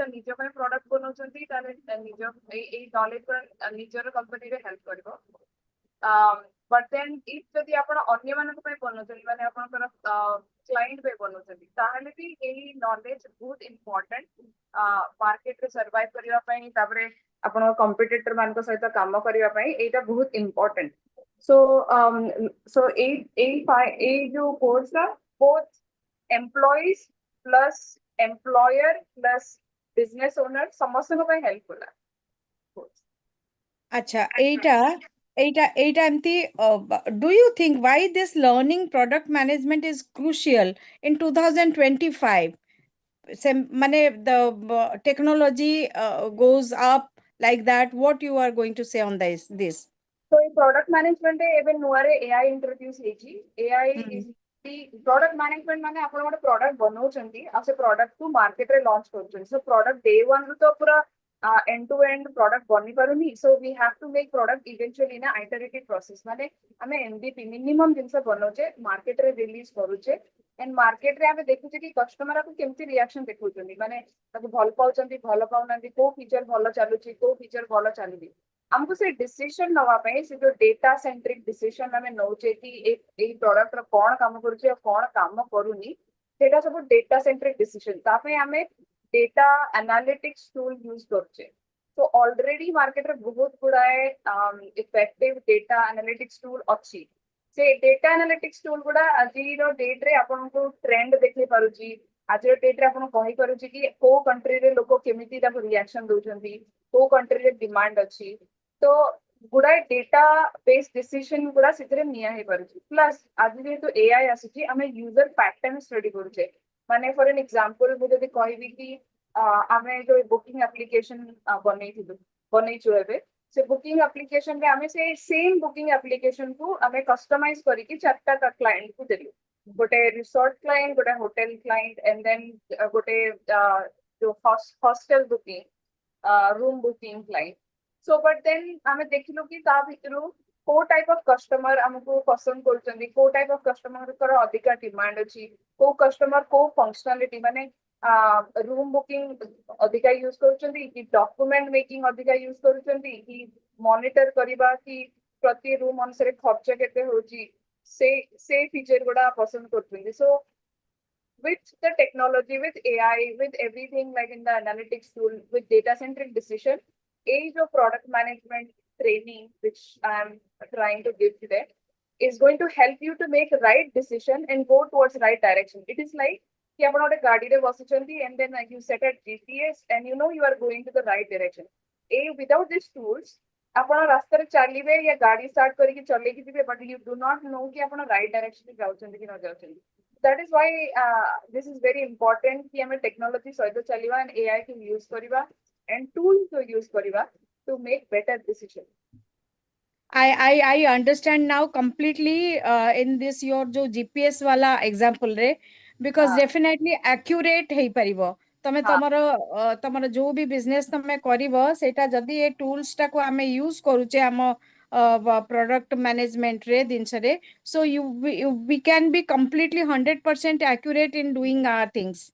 ତା ନିଜ ପାଇଁ ପ୍ରଡକ୍ଟ ବନଉଛନ୍ତି ତାହେଲେ ନିଜ ଏଇ ନଲେଜ ନିଜର କମ୍ପାନୀରେ ହେଲ୍ପ କରିବ। ବଟ୍ ଦେନ୍ ଇଫ୍ ଯଦି ଆପଣ ଅନ୍ୟମାନଙ୍କ ପାଇଁ ବନଉଛନ୍ତି ମାନେ ଆପଣଙ୍କର କ୍ଲାଏଣ୍ଟ ପାଇଁ ବନଉଛନ୍ତି ତାହେଲେ ବି ଏଇ ନଲେଜ ବହୁତ ଇମ୍ପୋର୍ଟାଣ୍ଟ ମାର୍କେଟରେ ସର୍ଭାଇଭ କରିବା ପାଇଁ, ତାପରେ ଆପଣଙ୍କ କମ୍ପିଟିଟର ମାନଙ୍କ ସହିତ କାମ କରିବା ପାଇଁ ଏଇଟା ବହୁତ ଇମ୍ପୋର୍ଟାଣ୍ଟ। ସୋ ଏଇ ଯୋଉ କୋର୍ସଟା both employees plus employer plus business owner ସମସ୍ତଙ୍କ ପାଇଁ ହେଲ୍ପଫୁଲ୍। ଆଚ୍ଛା ଏଇଟା ଏମତି do you think why this learning product management is crucial in 2025? মানে the technology goes up like that. What you are going to say on this? So in product management even nuare AI introduce ହେଇଛି। AI is product management ମାନେ ଆପଣ ଗୋଟେ product ବନଉଛନ୍ତି ଆଉ ସେ product କୁ market ରେ launch କରୁଛନ୍ତି। So product day one ରୁ ତ ପୁରା end to end product ବନି ପାରୁନି। So we have to make product eventually in a iterative process। ମାନେ ଆମେ MVP minimum ଜିନିଷ ବନଉଛେ market ରେ release କରୁଛେ and market ରେ ଆମେ ଦେଖୁଛେ କି customer ଆମକୁ କେମିତି reaction ଦେଖଉଛନ୍ତି, ମାନେ ତାକୁ ଭଲ ପାଉଛନ୍ତି ଭଲ ପାଉନାହାନ୍ତି, କୋଉ feature ଭଲ ଚାଲୁଛି କୋଉ feature ଭଲ ଚାଲୁନି। हमको से डिसीजन नवा पे से जो डेटा सेंट्रिक डिसीजन हमें नौचे कि एक प्रोडक्ट रो कोन काम करूचे और कोन काम करूनी सेटा सब डेटा सेंट्रिक डिसीजन तापे हमें डेटा एनालिटिक्स टूल यूज करचे। तो ऑलरेडी मार्केट रे बहुत गुडाए इफेक्टिव डेटा एनालिटिक्स टूल अछि। से डेटा एनालिटिक्स टूल गुडा আজি रो डेट रे आपन को ट्रेंड देखि पारुची, आज रो डेट रे आपन कहि पारुची कि को कंट्री रे लोको केमिति ता रिएक्शन दोचंती, को कंट्री रे डिमांड अछि। तो गुडाए डेटा बेस्ड डिसीजन गुडा सितरे निया हे पारुची। प्लस आज जेहेतु एआई आसीची आमे यूजर पैटर्न स्टडी करूचे। माने फॉर एन एग्जांपल मु जदी कहबी कि आमे जो बुकिंग एप्लीकेशन बनैछु एबे से बुकिंग एप्लीकेशन रे आमे से सेम बुकिंग एप्लीकेशन को आमे कस्टमाइज करी कि चारटा का क्लाइंट को देलु। गोटे रिसोर्ट क्लाइंट, गोटे होटल क्लाइंट एंड देन गोटे जो hostel booking room booking client. So but then आमे देखिलु कि ता भितरु को टाइप ऑफ कस्टमर हमको पसंद करचंदी, को टाइप ऑफ कस्टमर कर अधिका डिमांड अछि, को कस्टमर को फंक्शनलिटी माने रूम बुकिंग अधिका यूज करचंदी कि डॉक्यूमेंट मेकिंग अधिका यूज करचंदी कि मॉनिटर करबा कि प्रति रूम अनुसार खर्च केते होची से फीचर गुडा पसंद करचंदी। सो with the technology, with AI, with everything like in the analytics tool, with data centric decision, age of product management training, which I'm trying to give today, is going to help you to make right decision and go towards right direction. It is like कि आपण ଗୋଟେ ଗାଡିରେ ବସିଛନ୍ତି and then you set a GPS and you know you are going to the right direction. Without these tools, ଆପଣ ରାସ୍ତାରେ ଚାଲିବେ या ଗାଡି start କରିକି ଚଲେଇକି ଯିବେ but you do not know कि ଆପଣ right direction ରେ ଯାଉଛନ୍ତି କି ନ ଯାଉଛନ୍ତି। That is why this is very important कि हमें technology सहित चलिवा and AI को use करिवा and tools को use करिवा to make better decision. I understand now completely in this your जो GPS वाला example रे, because definitely accurate हेई परिबो। तमे तमरो जो भी बिजनेस तमे करिवो सेटा जदी ए टूल्स टा को हमें यूज करूचे हम प्रोडक्ट मैनेजमेंट रे दिनस रे, so we can be completely 100% accurate in doing our things.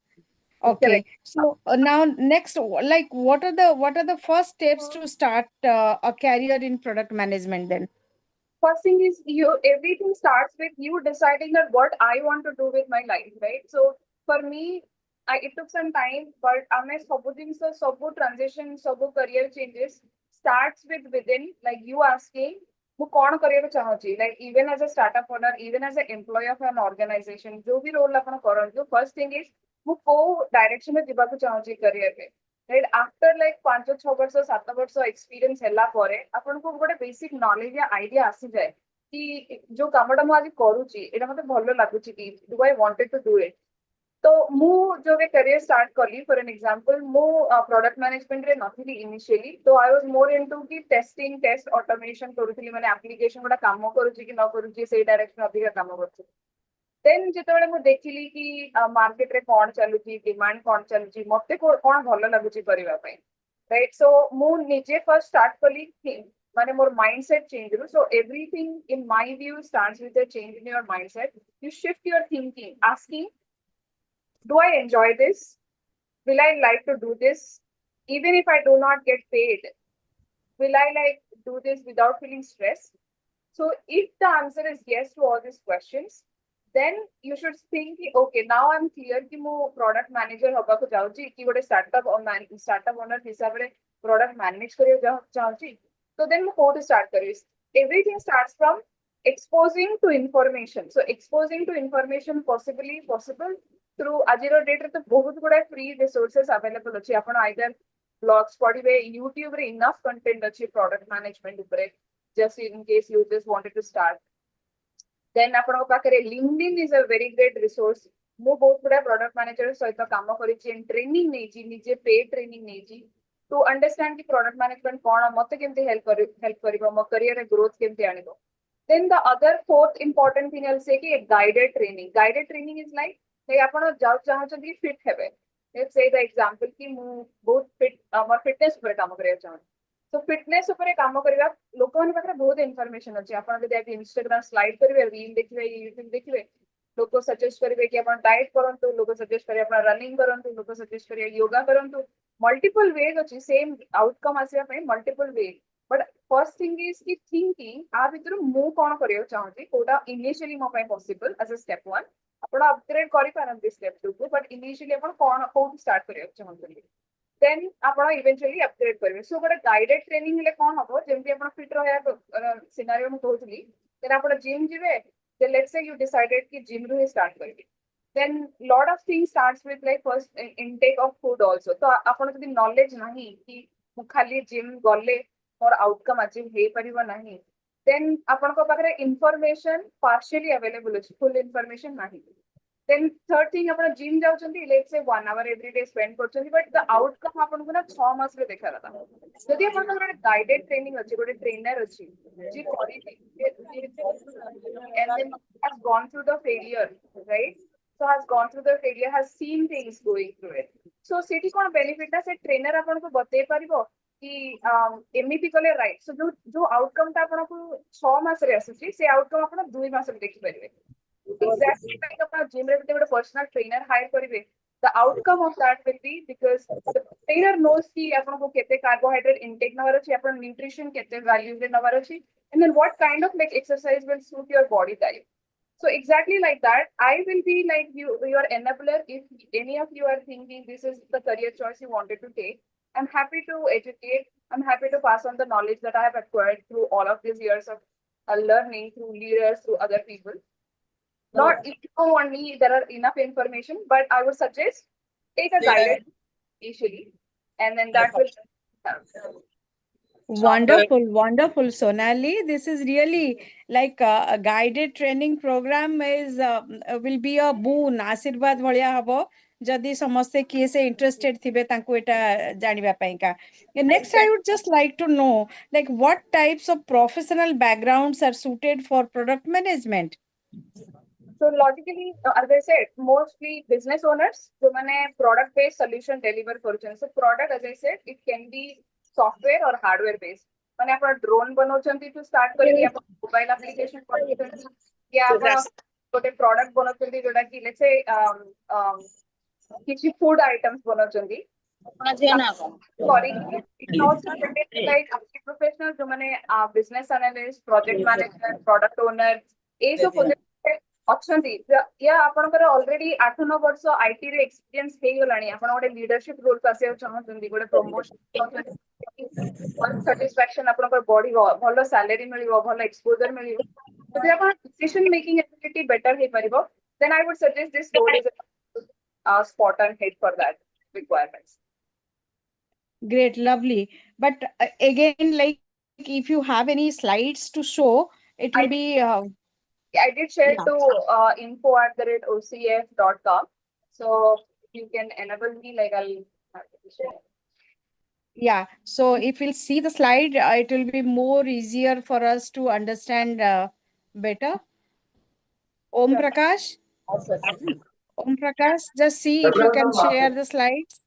Okay, so now next, like what are the first steps to start a career in product management then? First thing is everything starts with you deciding that what I want to do with my life, right? So for me, it took some time, but ame sabu jinsa, sabu transition, sabu career changes starts with within, like you asking, ମୁଁ କଣ କରିବାକୁ ଚାହୁଁଛି, like even as a startup owner, even as an employee of an organization, जो भी role ଆପଣ କରନ୍ତୁ, first thing is ମୁଁ କୋଉ direction ରେ ଯିବାକୁ ଚାହୁଁଛି career ରେ, right? After like 5-6 ବର୍ଷ 7 ବର୍ଷ experience ହେଲା ପରେ ଆପଣଙ୍କୁ ଗୋଟେ basic knowledge या idea ଆସିଯାଏ कि जो କାମଟା ମୁଁ ଆଜି କରୁଛି ଏଇଟା ମତେ ଭଲ ଲାଗୁଛି କି, do I wanted to do it? तो मु जो वे करियर स्टार्ट कली फॉर एन एग्जांपल मु प्रोडक्ट मैनेजमेंट रे नथिली इनिशियली, तो आई वाज मोर इनटू कि टेस्टिंग टेस्ट ऑटोमेशन करूथली, माने एप्लीकेशन गुडा काम करूची कि न करूची से डायरेक्शन अधिक काम करछु। देन जेतेबेले मु देखिली कि मार्केट रे कोन चलुची, डिमांड कोन चलुची, मते कोन भलो लागुची करिवा पई, राइट? सो मु निजे फर्स्ट स्टार्ट कली माने मोर माइंडसेट चेंज रु। So everything in my view starts with a change in your mindset. You shift your thinking asking, do I enjoy this? will I like to do this? Even if I do not get paid, will I like do this without feeling stressed? So if the answer is yes to all these questions, then you should think, okay, now I'm clear कि ମୁଁ product manager ହବାକୁ ଯାଉଛି କି ଗୋଟେ startup owner ହିସାବରେ product manage କରିବାକୁ ଚାହୁଁଛି, so then ମୁଁ କୋଉଠି start କରିବି? Everything starts from exposing to information. So exposing to information possible through ଆଜିର date ରେ ତ ବହୁତ ଗୁଡା free resources available ଅଛି. ଆପଣ either blogs ପଢିବେ, YouTube ରେ enough content ଅଛି product management ଉପରେ, just in case you just wanted to start. Then ଆପଣଙ୍କ ପାଖରେ LinkedIn is a very great resource. ମୁଁ ବହୁତ ଗୁଡା product manager ସହିତ କାମ କରିଛି, training ନେଇଛି, ନିଜେ paid training ନେଇଛି to understand କି product management କଣ, ମତେ କେମିତି help କରିବ, ମୋ career ରେ growth କେମିତି ଆଣିବ. Then the other fourth important thing I'll say ki guided training. Guided training is like ଆପଣ ଚାହୁଁଛନ୍ତି fit ହେବେ. Let's say the example ki ମୁଁ ବହୁତ fit ଆମର fitness ଉପରେ କାମ କରିବାକୁ ଚାହୁଁଛି. So fitness ଉପରେ କାମ କରିବା ଲୋକମାନଙ୍କ ପାଖରେ ବହୁତ information ଅଛି. ଆପଣ ଯଦି ଆଜି Instagram slide କରିବେ, reel ଦେଖିବେ, YouTube ଦେଖିବେ, ଲୋକ suggest କରିବେ କି ଆପଣ diet କରନ୍ତୁ, ଲୋକ suggest କରିବେ ଆପଣ running କରନ୍ତୁ, ଲୋକ suggest କରିବେ yoga କରନ୍ତୁ. Multiple ways ଅଛି same outcome ଆସିବା ପାଇଁ, multiple ways. But first thing is ki thinking आ भितरु ମୁଁ କଣ କରିବାକୁ ଚାହୁଁଛି, କୋଉଟା initially ମୋ ପାଇଁ possible as a step 1. ଆପଣ upgrade କରିପାରନ୍ତି step 2 କୁ, but initially ଆପଣ କଣ କୋଉଠୁ start କରିବାକୁ ଚାହୁଁଛନ୍ତି, then ଆପଣ eventually upgrade କରିବେ. So ଗୋଟେ guided training ହେଲେ କଣ ହବ, ଯେମିତି ଆପଣ fit ରହିବା scenario ମୁଁ କହୁଥିଲି, then ଆପଣ gym ଯିବେ, then let's say you decided ki gym ରୁ ହିଁ start କରିବେ. Then lot of things starts with like first intake of food also. तो ଆପଣ ଯଦି knowledge ନାହିଁ କି ମୁଁ ଖାଲି gym ଗଲେ ମୋର outcome achieve ହେଇପାରିବ ନାହିଁ, then ଆପଣଙ୍କ ପାଖରେ information partially available ଅଛି, full information ନାହିଁ. Then third thing, ଆପଣ gym ଯାଉଛନ୍ତି, let's say 1 hour every day spend କରୁଛନ୍ତି, but the outcome ଆପଣଙ୍କୁ ନା 6 ମାସରେ ଦେଖାଗଲା. ଯଦି ଆପଣଙ୍କର ଗୋଟେ guided training ଅଛି, ଗୋଟେ trainer ଅଛି, ଯିଏ କରିଛି and then has gone through the failure, right? So has gone through the failure, has seen things going through it. So ସେଠି କଣ benefit ନା, ସେ trainer ଆପଣଙ୍କୁ ବତେଇ ପାରିବ କି ଏମିତି କଲେ right. So ଯୋଉ outcome ଟା ଆପଣଙ୍କୁ 6 ମାସରେ ଆସୁଛି, ସେ outcome ଆପଣ 2 ମାସରେ ଦେଖିପାରିବେ. Exactly like ଆପଣ gym ରେ ଯଦି ଗୋଟେ personal trainer hire କରିବେ, the outcome of that will be because the trainer knows କି ଆପଣଙ୍କୁ କେତେ carbohydrate intake ନବାର ଅଛି, ଆପଣ nutrition କେତେ value ରେ ନବାର ଅଛି, and then what kind of like exercise will suit your body type. So exactly like that, I will be like your enabler if any of you are thinking this is the career choice you wanted to take. I'm happy to educate. I'm happy to pass on the knowledge that I have acquired through all of these years of learning through leaders, through other people. Not if you don't want me, there are enough information, but I would suggest take a guided initially, and then that will help. Wonderful, Sonali. This is really like a guided training program is will be a boon, आशीर्वाद भलिया हबो जदि समस्ते किए से interested थिबे तांको एटा जानिबा Paika. Next, I would just like to know like what types of professional backgrounds are suited for product management. So logically, as I said, mostly business owners who mane product based solution deliver କରୁଛନ୍ତି. So product, as I said, it can be software or hardware based. ମାନେ ଆପଣ drone ବନଉଛନ୍ତି to start କରିକି ଆପଣ mobile application ବନଉଛନ୍ତି, କି ଆପଣ ଗୋଟେ product ବନଉଛନ୍ତି ଯୋଉଟା କି let's say କିଛି food items ବନଉଛନ୍ତି କରିକି it also depends like professional ଯୋଉମାନେ business analyst, project manager, product owner ଏଇ ସବୁ ଅଛନ୍ତି, ୟା ଆପଣଙ୍କର already 8-9 ବର୍ଷ IT ରେ experience ହେଇଗଲାଣି, ଆପଣ ଗୋଟେ leadership role କୁ ଆସିବାକୁ ଚାହୁଁଛନ୍ତି, ଗୋଟେ promotion ଚାହୁଁଛନ୍ତି, satisfaction ଆପଣଙ୍କର ବଢିବ, ଭଲ salary ମିଳିବ, ଭଲ exposure ମିଳିବ, ଯଦି ଆପଣ decision making ability better ହେଇପାରିବ, then I would suggest this role is a spot on hit for that requirements. Great, lovely. But again, like if you have any slides to show, it will be I did share yeah. to info@ocf.com. So you can enable me, like I'll share. Yeah. So if we'll see the slide, it will be more easier for us to understand better. Om Prakash. Om Prakash, just see if you can share the slides.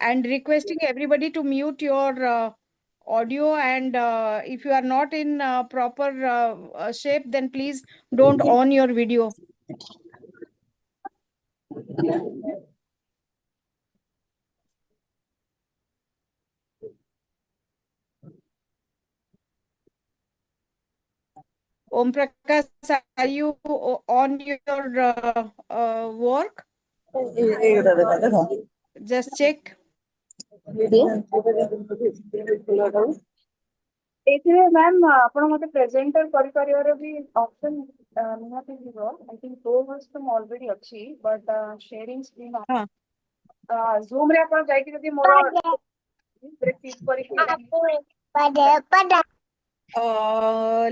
And requesting everybody to mute your audio, and if you are not in proper shape, then please don't on your video. Om Prakash, are you on your work? এইটা দেখা দেখো Just check. ଏଥିରେ ma'am ଆପଣ ମତେ ପ୍ରେଜେଣ୍ଟର କରିପାରିବାର ବି option ନିହାତି ଥିବ। I think pro version already ଅଛି but sharing screen ହଁ। ଜୁମ୍ ରେ ଆପଣ ଯାଇକି ଯଦି ମୋର କ୍ଲିକ୍ କରିକି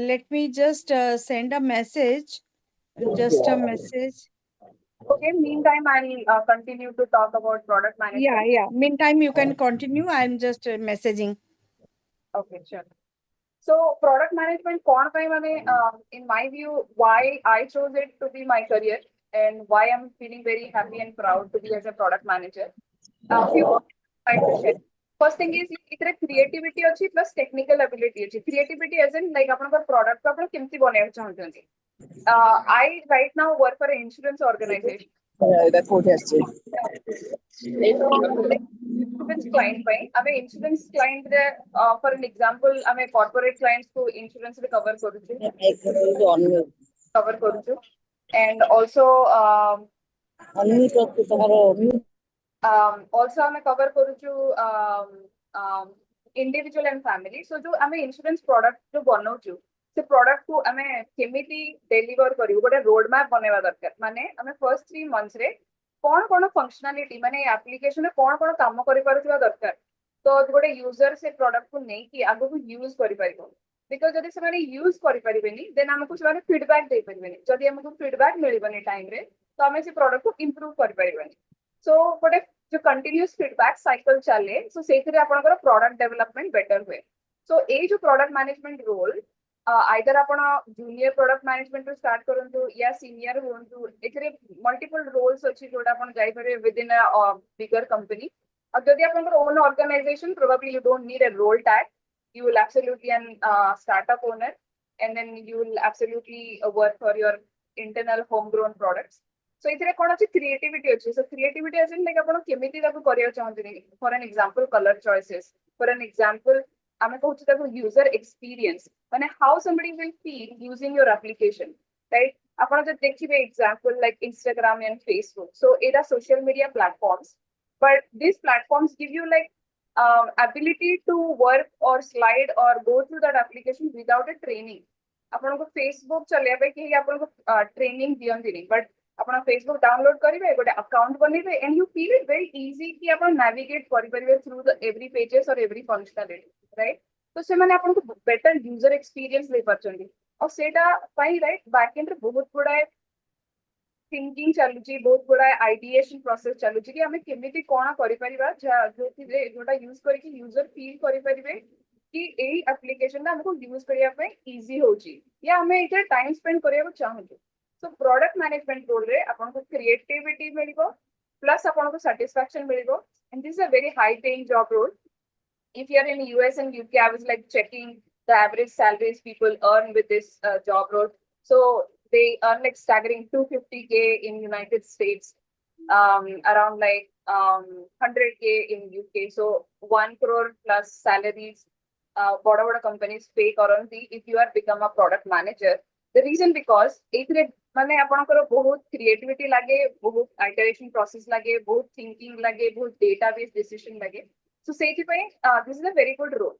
Let me just send a message. Just a message. okay, meantime I'll continue to talk about product management. Yeah. Meantime, you can continue. I'm just messaging. Okay, sure. So product management कौन पाई मैंने in my view why I chose it to be my career and why I'm feeling very happy and proud to be as a product manager. Few I'd like to share. First thing is इतने creativity अच्छी plus technical ability अच्छी. Creativity as in like अपना कोई product को अपना किमती बनाना चाहते हैं. I right now work for an insurance organization. এটা কোথায় আসছে Insurance client by I'm an insurance client there for an example I'm a corporate clients को insurance रे cover करूँ cover करूँ and also অনমিউট করতে তোমার also I'm a cover करूँ individual and family so जो I'm insurance product जो बनाऊँ से product को I'm केमिति deliver करूँ गोटे road map बनेवा दरकार माने I'm first 3 months रे कौन functionality माने application में कौन काम करी पारुथिबा दरकार तो गोटे यूजर से प्रोडक्ट को नहीं कि आगो को यूज करि परिबो बिकॉज़ जदि से यूज करि परिबेनी देन हमको से फीडबैक दे परिबेनी जदि हमको फीडबैक मिलिबनी टाइम रे तो हमें से प्रोडक्ट को इंप्रूव करि परिबेनी सो गोटे जो कंटिन्यूअस फीडबैक साइकिल चले सो सेथिरे आपनकर प्रोडक्ट डेवलपमेंट बेटर हुए सो ए जो प्रोडक्ट मैनेजमेंट रोल आइदर आपण जूनियर प्रोडक्ट मैनेजमेंट रो स्टार्ट करंतु या सीनियर होंतु एथिरे मल्टीपल रोल्स अछि जोडा आपण जाई पारे with in a bigger company अब यदि आपनकर own organisation probably you don't need a role tag you will absolutely an startup owner and then you will absolutely work for your internal homegrown products so एथिरे कोन अछि creativity अछि so creativity as in like आपण केमिति ताको करिया चाहंतनी for an example colour choices for an example आमे कहूची ताको यूजर एक्सपीरियंस माने how somebody will feel using your application right आपण जे देखिबे example like Instagram and Facebook so एदा social media platforms but these platforms give you like ability to work or slide or go through that application without a training. आपण को Facebook चले पे कि आपण को ट्रेनिंग दियंदिनी बट आपण Facebook download करिवे गोटे अकाउंट बनेबे and you feel it very easy कि आपण नेविगेट करि परिबे थ्रू द एवरी पेजेस और एवरी फंक्शनलिटी राइट तो से माने आपण को बेटर यूजर एक्सपीरियंस दे परचंदी और सेटा पाई राइट बैकएंड रे बहुत बड़ा थिंकिंग चलुची बहुत बड़ा आइडिएशन प्रोसेस चलुची कि हमें केमिति कोना करि परिबा जोथि जोटा यूज करि कि यूजर फील करि परिबे कि एई एप्लीकेशन ना हमको यूज करिया पे इजी होची या हमें इथे टाइम स्पेंड करिया को चाहू सो प्रोडक्ट मैनेजमेंट रोल रे आपन को क्रिएटिविटी मिलिबो प्लस आपन को सैटिस्फैक्शन मिलिबो and this is a very high paying job role if you are in US and UK I was like checking the average salaries people earn with this job role so they earn like staggering 250K in United States, around like 100K in UK. So 1 crore plus salaries, bada companies pay currently if you are become a product manager. The reason because माने आपनकर बहुत creativity लागे बहुत iteration process लागे बहुत thinking लागे बहुत database decision लागे सो सेठी पई this is a very good role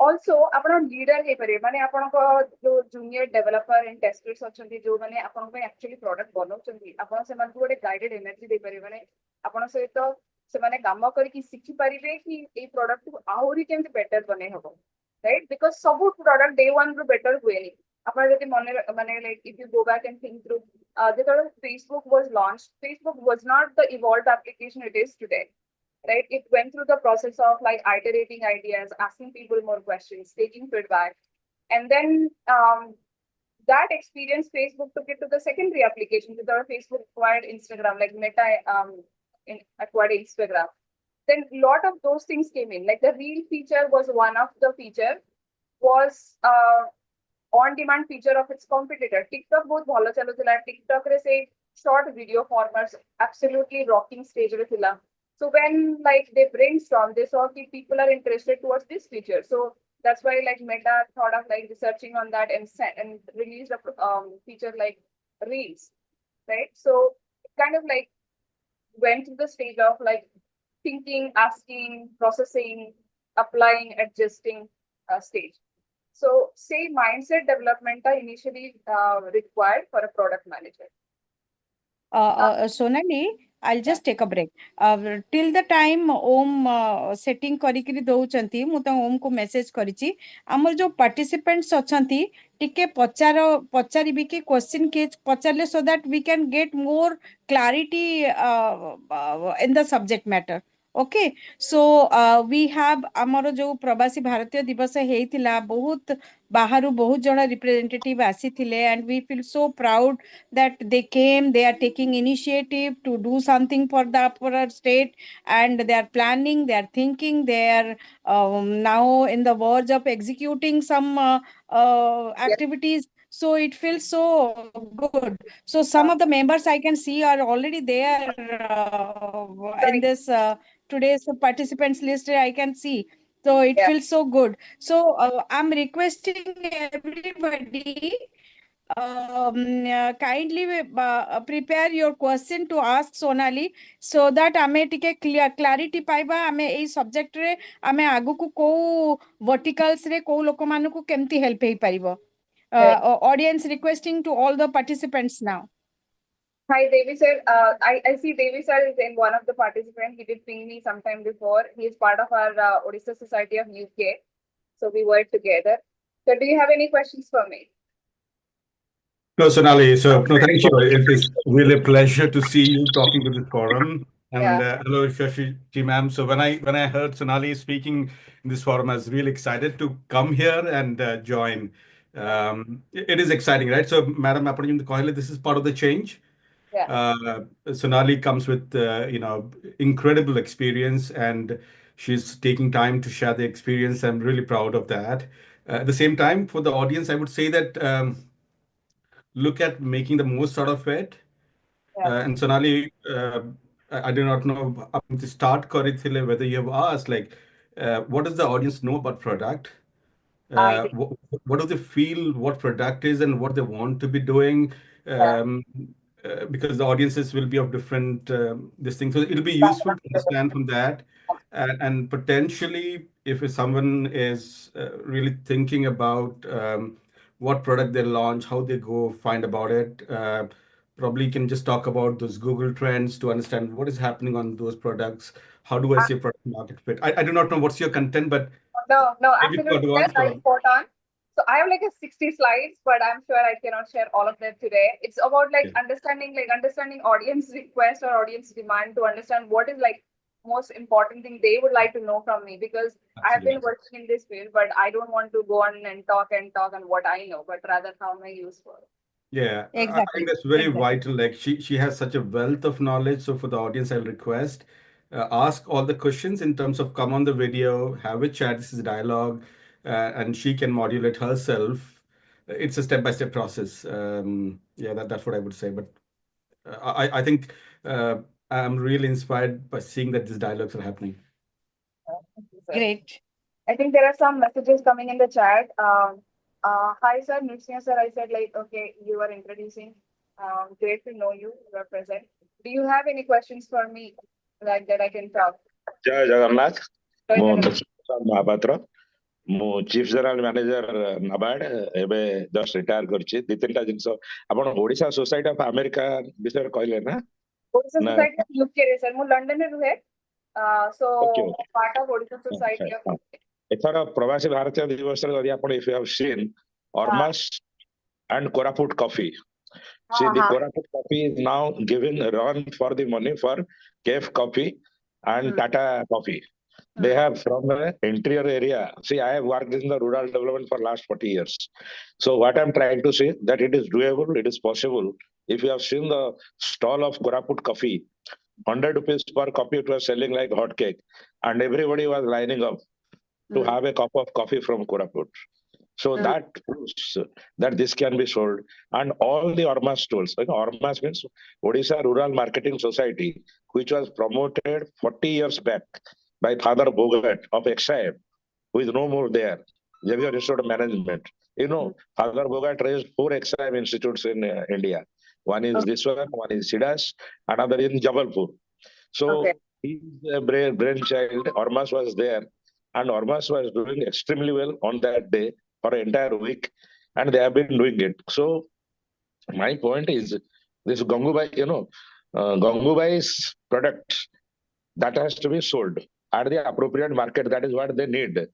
also आपण लीडर हे परे माने आपण को जो जूनियर डेवलपर एंड टेस्टर्स अछंती जो माने आपण को एक्चुअली प्रोडक्ट बनाउछंती आपण से मन को गोटे गाइडेड एनर्जी दे परे माने आपण से तो से माने काम करके सिखि परिबे कि ए प्रोडक्ट को आहुरी केमति बेटर बने हबो राइट बिकॉज़ सब प्रोडक्ट डे 1 रो बेटर हुएनी आपण जति मने माने like if you go back and think through जेतले Facebook was launched Facebook was not the evolved application it is today right? It went through the process of like iterating ideas, asking people more questions, taking feedback. And then that experience, Facebook took it to the secondary application because Facebook acquired Instagram, like Meta acquired Instagram. Then a lot of those things came in. Like the reel feature was one of the feature, was on-demand feature of its competitor. TikTok बहुत भलो चलो थिला TikTok रे से short video formats absolutely rocking stage with Hila. So when like they brainstorm, they saw that people are interested towards this feature. So that's why like Meta thought of like researching on that and released a feature like Reels, right? So it kind of like went to the stage of like thinking, asking, processing, applying, adjusting stage. So say mindset development are initially required for a product manager. Sonali, I'll just take a break. Till the time Om setting କରିକିରି ଦଉଛନ୍ତି ମୁଁ ତ Om କୁ message କରିଛି ଆମର ଯୋଉ participants ଅଛନ୍ତି ଟିକେ ପଚାରିବି କି question କି ପଚାରିଲେ so that we can get more clarity in the subject matter. Okay, so we have ଆମର ଯୋଉ ପ୍ରବାସୀ ଭାରତୀୟ ଦିବସ ହେଇଥିଲା ବହୁତ ବାହାରୁ ବହୁତ ଜଣ representative ଆସିଥିଲେ and we feel so proud that they came, they are taking initiative to do something for the upper state, and they are planning, they are thinking, they are now in the verge of executing some activities. So it feels so good. So some of the members I can see are already there in this today's participants list. I can see. So it feels so good. So I'm requesting everybody kindly prepare your question to ask Sonali so that ame tike clarity paiba ame ei subject re ame agu ku ko verticals re ko loko manu ku kemti help hei paribo. Audience requesting to all the participants now. Hi, Devi sir. I see Devi sir is in one of the participants. He did ping me sometime before. He is part of our Odisha Society of UK. So we work together. So do you have any questions for me? No, Sonali. So, no, thank you. It is really a pleasure to see you talking to this forum. And hello, Shashi ma'am. So when I heard Sonali speaking in this forum, I was really excited to come here and join. It is exciting, right? So, Madam Apurjim, this is part of the change. Sonali comes with incredible experience, and she's taking time to share the experience. I'm really proud of that. At the same time, for the audience, I would say that look at making the most out of it. And Sonali, I do not know to start Korithile whether you have asked what does the audience know about product? What do they feel what product is and what they want to be doing? Because the audiences will be of different this thing, so it'll be useful to understand from that. And potentially, if someone is really thinking about what product they launch, how they go find about it, probably can just talk about those Google trends to understand what is happening on those products. How do I see a product market fit? I do not know what's your content, but no, maybe absolutely. Yes, I spot on. So I have like a 60 slides, but I'm sure I cannot share all of them today. It's about like understanding audience request or audience demand to understand what is like most important thing they would like to know from me, because I have been working in this field, but I don't want to go on and talk on what I know, but rather how am I useful. Yeah, exactly. I think that's very vital. Like she has such a wealth of knowledge. So for the audience, I'll request ask all the questions in terms of come on the video, have a chat. This is dialogue, and she can modulate herself. It's a step-by-step process. Yeah, that's what I would say. But I think I'm really inspired by seeing that these dialogues are happening. Great. I think there are some messages coming in the chat. Hi, sir. Nishya, sir. I said okay, you are introducing. Great to know you. You are present. Do you have any questions for me like that I can talk? Jai Jagannath. Mahapatra. ମୁଁ chief general manager NABARD ଏବେ just retire କରିଛି। ଦି ତିନିଟା ଜିନିଷ ଆପଣ Odisha society of America ବିଷୟରେ କହିଲେ ନା? Odisha society of UK ରେ ସାର୍ ମୁଁ ଲଣ୍ଡନରେ ରୁହେ। So part of Odisha society of ଏଥର ପ୍ରବାସୀ ଭାରତୀୟ ଦିବସରେ ଯଦି ଆପଣ if you have seen Ormas and Koraput coffee. See, the Koraput coffee is now giving a run for the money for Kef Coffee and Tata Coffee. They have from the interior area. See, I have worked in the rural development for last 40 years. So what I'm trying to say that it is doable, it is possible. If you have seen the stall of Koraput coffee, 100 rupees per coffee, it was selling like hotcake, and everybody was lining up to have a cup of coffee from Koraput. So that proves that this can be sold. And all the Ormas tools, Ormas means Odisha Rural Marketing Society, which was promoted 40 years back by Father Bogart of XIM, who is no more there. Xavier Institute of Management. Father Bogart raised 4 XIM institutes in India. One is this one is Sidas, another in Jabalpur. So his brainchild, Ormas, was there, and Ormas was doing extremely well on that day for an entire week, and they have been doing it. So my point is, this Gangubai, Gangubai's product that has to be sold at the appropriate market. That is what they need.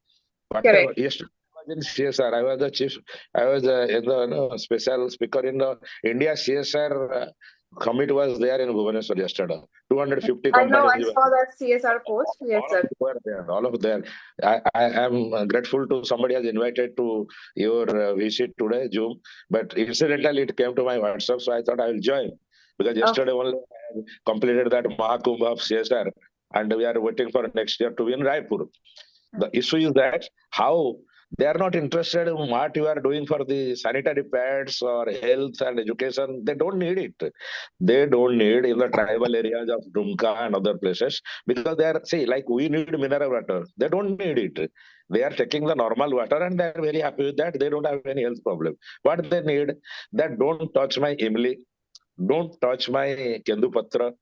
Whatever. Yesterday I was in CSR. I was the chief. I was in the special speaker in the India CSR committee was there in Bhubaneswar yesterday. 250 companies. I know. I saw that CSR post. Yes, sir. All of them. I am grateful to somebody has invited to your visit today, Zoom. But incidentally, it came to my WhatsApp, so I thought I will join because yesterday only I completed that Mahakumbh of CSR, and we are waiting for next year to be in Raipur. The issue is that how they are not interested in what you are doing for the sanitary pads or health and education. They don't need it. They don't need in the tribal areas of Dumka and other places because they are, like we need mineral water. They don't need it. They are taking the normal water and they are very happy with that. They don't have any health problem. What they need, that don't touch my imli, don't touch my kendupatra,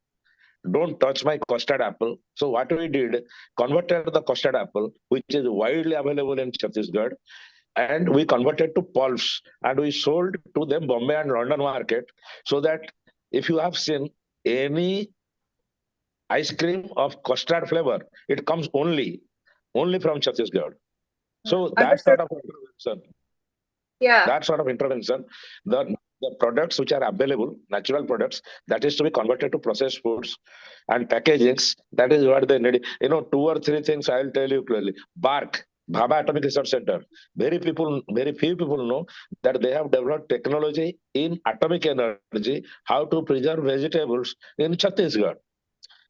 don't touch my custard apple. So what we did, converted the custard apple, which is widely available in Chhattisgarh, and we converted to pulps, and we sold to them Bombay and London market, so that if you have seen any ice cream of custard flavor, it comes only from Chhattisgarh. So that sort of intervention. Yeah. That sort of intervention, the products which are available, natural products, that is to be converted to processed foods and packagings. That is what they need. 2 or 3 things I will tell you clearly. Bark, Bhabha Atomic Research Center. Very few people know that they have developed technology in atomic energy, how to preserve vegetables in Chhattisgarh.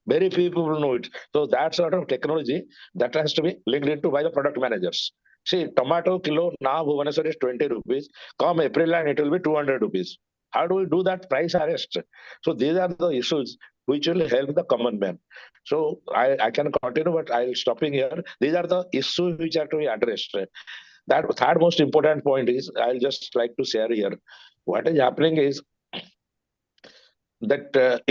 Very few people know it. So that sort of technology that has to be linked into by the product managers. See, tomato kilo now Bhubaneswar is 20 rupees. Come April and it will be 200 rupees. How do we do that price arrest? So these are the issues which will help the common man. So I can continue, but I'll stopping here. These are the issues which are to be addressed. That third most important point is, I'll just like to share here. What is happening is that,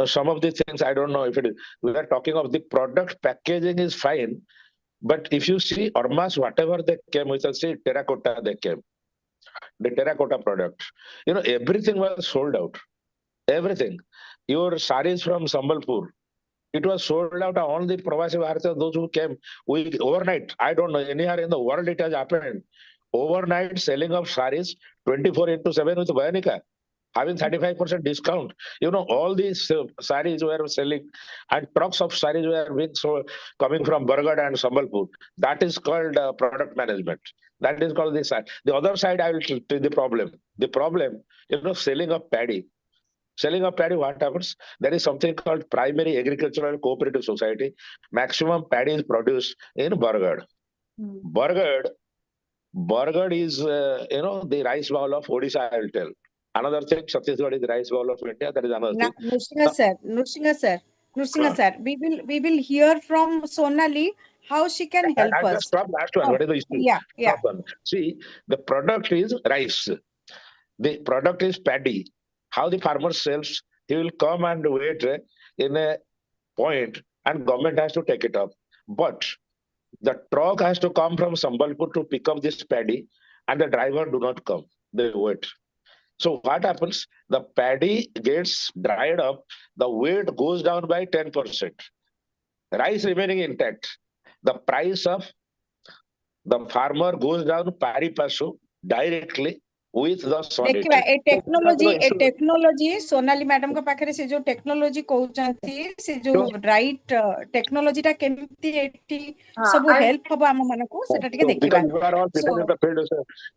some of the things, I don't know if it is, we are talking of the product packaging is fine. But if you see Ormas, whatever they came with, say terracotta, they came. The terracotta product. Everything was sold out. Everything. Your saris from Sambalpur, it was sold out on the Pravasi Bharatiya, those who came. Overnight, I don't know, anywhere in the world it has happened. Overnight selling of saris 24/7 with Vayanika, having 35% discount. All these saris were selling, and trucks of saris were being sold coming from Bargarh and Sambalpur. That is called product management. That is called this side. The other side, I will tell the problem. The problem, selling of paddy. Selling of paddy, what happens? There is something called Primary Agricultural Cooperative Society. Maximum paddy is produced in Bargarh. Bargarh is, the rice bowl of Odisha, I will tell. Another thing, Chhattisgarh is the rice bowl of India. That is another thing. Nrsinga sir, we will hear from Sonali how she can help us. Just stop last one. What is the issue? Yeah. See, the product is rice. The product is paddy. How the farmer sells, he will come and wait in a point, and government has to take it up. But the truck has to come from Sambalpur to pick up this paddy, and the driver do not come. They wait. So what happens? The paddy gets dried up, the weight goes down by 10%. Rice remaining intact. The price of the farmer goes down pari passu directly with the solid. देखिए technology Sonali madam का पाखरे से जो technology कहउचंती से जो right टेक्नोलॉजीटा केमती eighty सब help हबो हम मानको सेटा टिके देखिबा.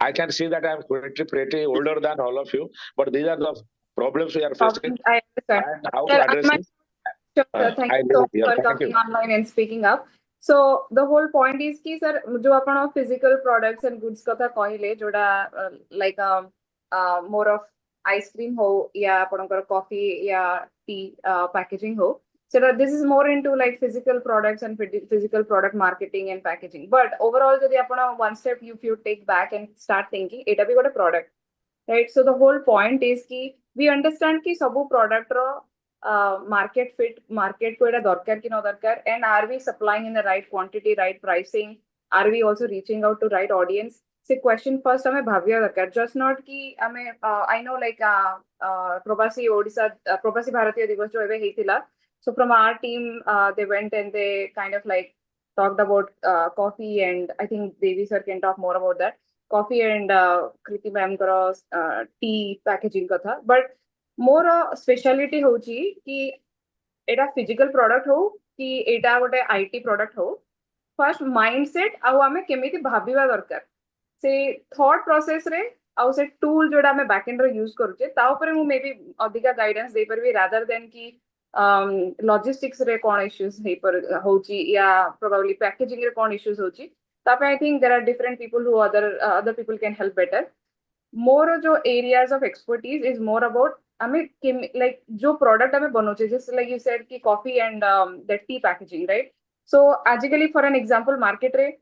I can see that I am pretty older than all of you, but these are the problems we are facing. I understand. And how to address it. Thank you so much for coming online and speaking up. So the whole point is कि sir जो अपन physical products and goods कथा कहले जोड़ा like more of ice cream हो या अपन coffee या tea packaging हो. So this is more into like physical products and physical product marketing and packaging. But overall, যদি अपन one step if you take back and start thinking, এটা भी ଗୋଟେ product, right? So the whole point is कि we understand कि सब product रो market fit, market को एटा दरकार कि न दरकार, and are we supplying in the right quantity, right pricing? Are we also reaching out to right audience? से question first हमें भाविया दरकार, just not कि हमें I know like प्रवासी ओडिशा प्रवासी भारतीय दिवस जो एबे हेतिला. So from our team, they went and they kind of like talked about coffee, and I think Devi sir can talk more about that. Coffee and Kriti ma'am kara tea packaging katha. But more speciality hochi ki eta physical product ho ki eta gote IT product ho. First mindset ଆଉ ଆମେ କେମିତି ଭାବିବା ଦରକାର ସେ thought process ରେ ଆଉ ସେ tool ଯୋଉଟା ଆମେ backend ରେ use କରୁଛେ ତା ଉପରେ ମୁଁ maybe ଅଧିକା guidance ଦେଇପାରିବି rather than କି logistics रे कौन issues होची या probably packaging रे कौन issues होची तापे I think there are different people who other people can help better. More जो areas of expertise is more about हमें like जो product हमें बनोचे just like you said कि coffee and the tea packaging, right? So आजिकली for an example market रे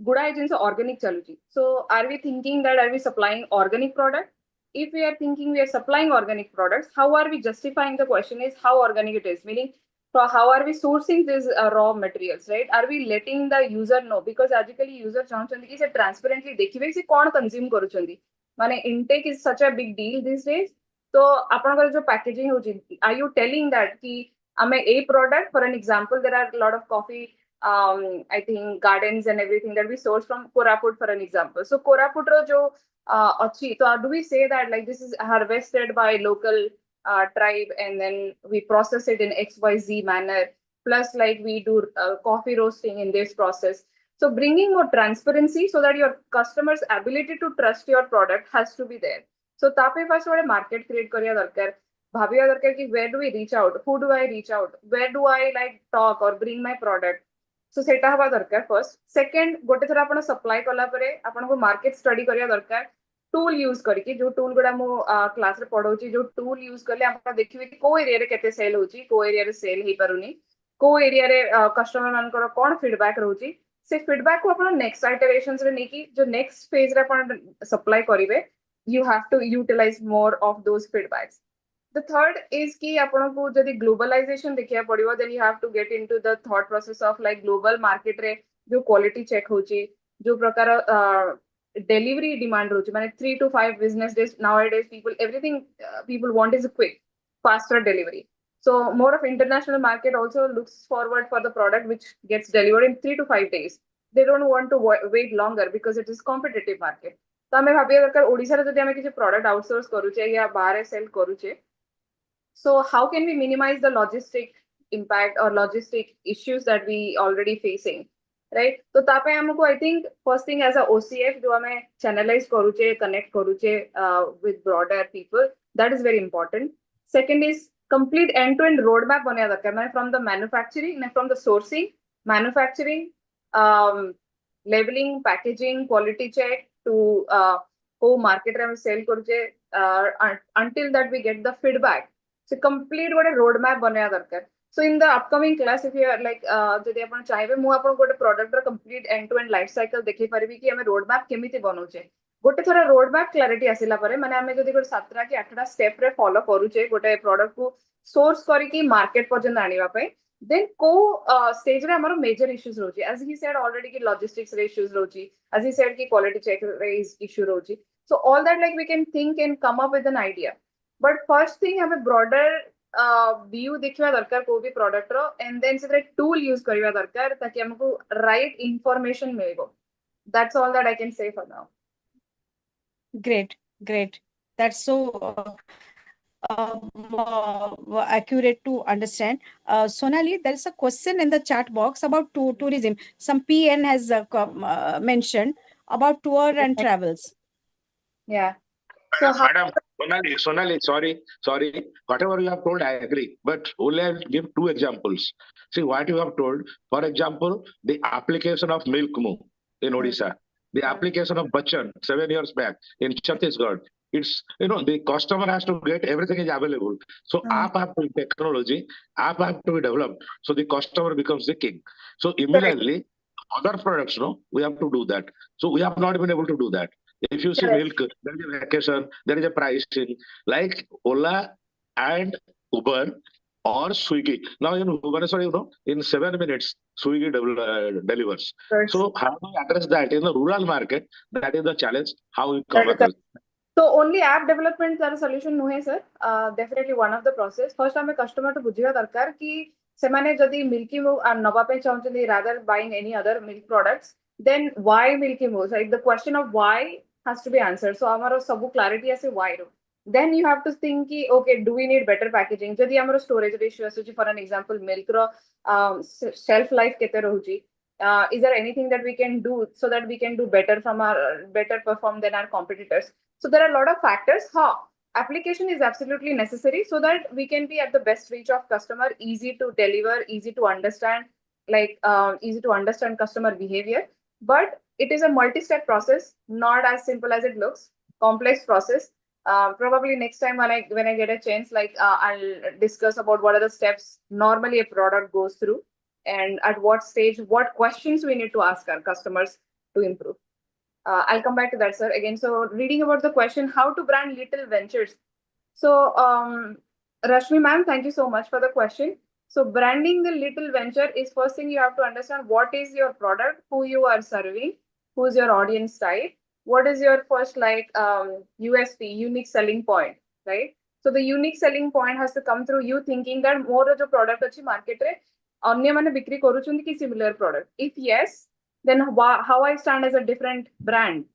गुड़ाए जिनसे organic चलुची. So are we thinking that are we supplying organic product? If we are thinking we are supplying organic products, how are we justifying? The question is how organic it is, meaning how are we sourcing these raw materials, right? Are we letting the user know? Because आजिकली user चाहते कि से transparently देखिए कि कौन consume करूँचंदी. माने intake is such a big deal these days. तो आपनकर जो packaging होची, are you telling that कि हमें a product, for an example, there are a lot of coffee I think gardens and everything that we source from Koraput, for an example. So Koraput ro jo achi, so do we say that like this is harvested by local tribe and then we process it in XYZ manner, plus like we do coffee roasting in this process. So bringing more transparency so that your customers' ability to trust your product has to be there. So tape first one market create kariya darkar, bhabiya darkar ki where do we reach out, who do I reach out, where do I like talk or bring my product. So सेटा हवा दरकार first. Second, गोटे थरा आपण supply कला परे आपण को market study करिया दरकार. Tool use करके जो tool गुड़ा मो class रे पढ़ौची जो tool use करले आपण देखिबे कि को area रे केते sell होची, को area रे sell ही परुनी, को area रे customer मान को कौन feedback रहउची. से feedback को आपण next iterations रे नेकी जो next phase रे आपण supply करिवे, you have to utilize more of those feedbacks. The third is कि आपण को जदि globalization देखिया पड़िबो, then you have to get into the thought process of like global market रे जो quality check होची, जो प्रकार delivery demand होची, माने 3 to 5 business days nowadays everything people want is a quick, faster delivery. So more of international market also looks forward for the product which gets delivered in 3 to 5 days. They don't want to wait longer because it is competitive market. तो हमें भाबिया दरकार ओडिसा रे जदि हमें किसी product outsource करूचे या बाहर sell करूचे, so how can we minimize the logistic impact or logistic issues that we already facing, right? So tape हमको I think first thing as a OCF जो हमें channelize करूचे, connect करूचे with broader people, that is very important. Second is complete end-to-end roadmap बनिया दरकार, माने from the manufacturing, from the sourcing, manufacturing, labeling, packaging, quality check to को market रे हम sell करूचे until that we get the feedback. So complete what a roadmap बनया दरकार. So in the upcoming class, if you are like जदि आपण चाहेबे मु आपण गोटे product रा complete end-to-end life cycle देखि परिबी कि हमें roadmap केमिति बनौचे. गोटे थोड़ा roadmap clarity आसिला परे माने हमें जदि गोटे 7 कि 8 step रे follow करूचे गोटे product को source करी कि market पर्यंत आनिबा पे, then को stage रे हमरो major issues रोची. As he said already कि logistics रे issues रोची, as he said कि quality check रे issue रोची. So all that like we can think and come up with an idea. But first thing हमें broader view देखिवा दरकार को भी product row, and then से tool use करिवा दरकार ताकि हमको right information मिलेगो. That's all that I can say for now. Great. That's so accurate to understand. Sonali, there is a question in the chat box about tourism. Some PN has mentioned about tour and travels. Yeah. So how, Madam, Sonali, sorry. Whatever you have told, I agree. But only I'll give two examples. See what you have told. For example, the application of Milk Moo in Odisha, the application of Bachchan 7 years back in Chhattisgarh. It's, the customer has to get everything is available. So app have to be technology, app have to be developed. So the customer becomes the king. So immediately, other products, we have to do that. So we have not been able to do that. If you see Correct. milk, there is a vacation, there is a pricing, like Ola and Uber or Swiggy. Now in Bhubaneswar, in 7 minutes, Swiggy delivers. First, So how do we address that in the rural market? That is the challenge. How we come that is across. so only app development are a solution no hai sir. Definitely one of the process. First time customer to बुझिया दरकार कि semane जदि Milky Moo नवा पे चाहते rather buying any other milk products, then why Milky Moo? Like the question of why has to be answered. So हमारा सब clarity ऐसे why row. Then you have to think कि okay, do we need better packaging? जदि हमारा storage ratio है, for an example, milk row shelf life केते रहुची. Is there anything that we can do so that we can do better perform than our competitors? So there are a lot of factors. Application is absolutely necessary so that we can be at the best reach of customer, easy to deliver, easy to understand, easy to understand customer behavior. But it is a multi-step process, not as simple as it looks. Complex process. Probably next time when I get a chance, I'll discuss about what are the steps normally a product goes through, and at what stage, what questions we need to ask our customers to improve. I'll come back to that, sir. Again, so reading about the question, how to brand little ventures. So, Rashmi ma'am, thank you so much for the question. So branding the little venture is first thing you have to understand what is your product, who you are serving, who's your audience type, what is your first USP, unique selling point, right? So the unique selling point has to come through you thinking that more of the product achi market re अन्य माने बिक्री करूचंदी कि similar product. If yes, then how I stand as a different brand,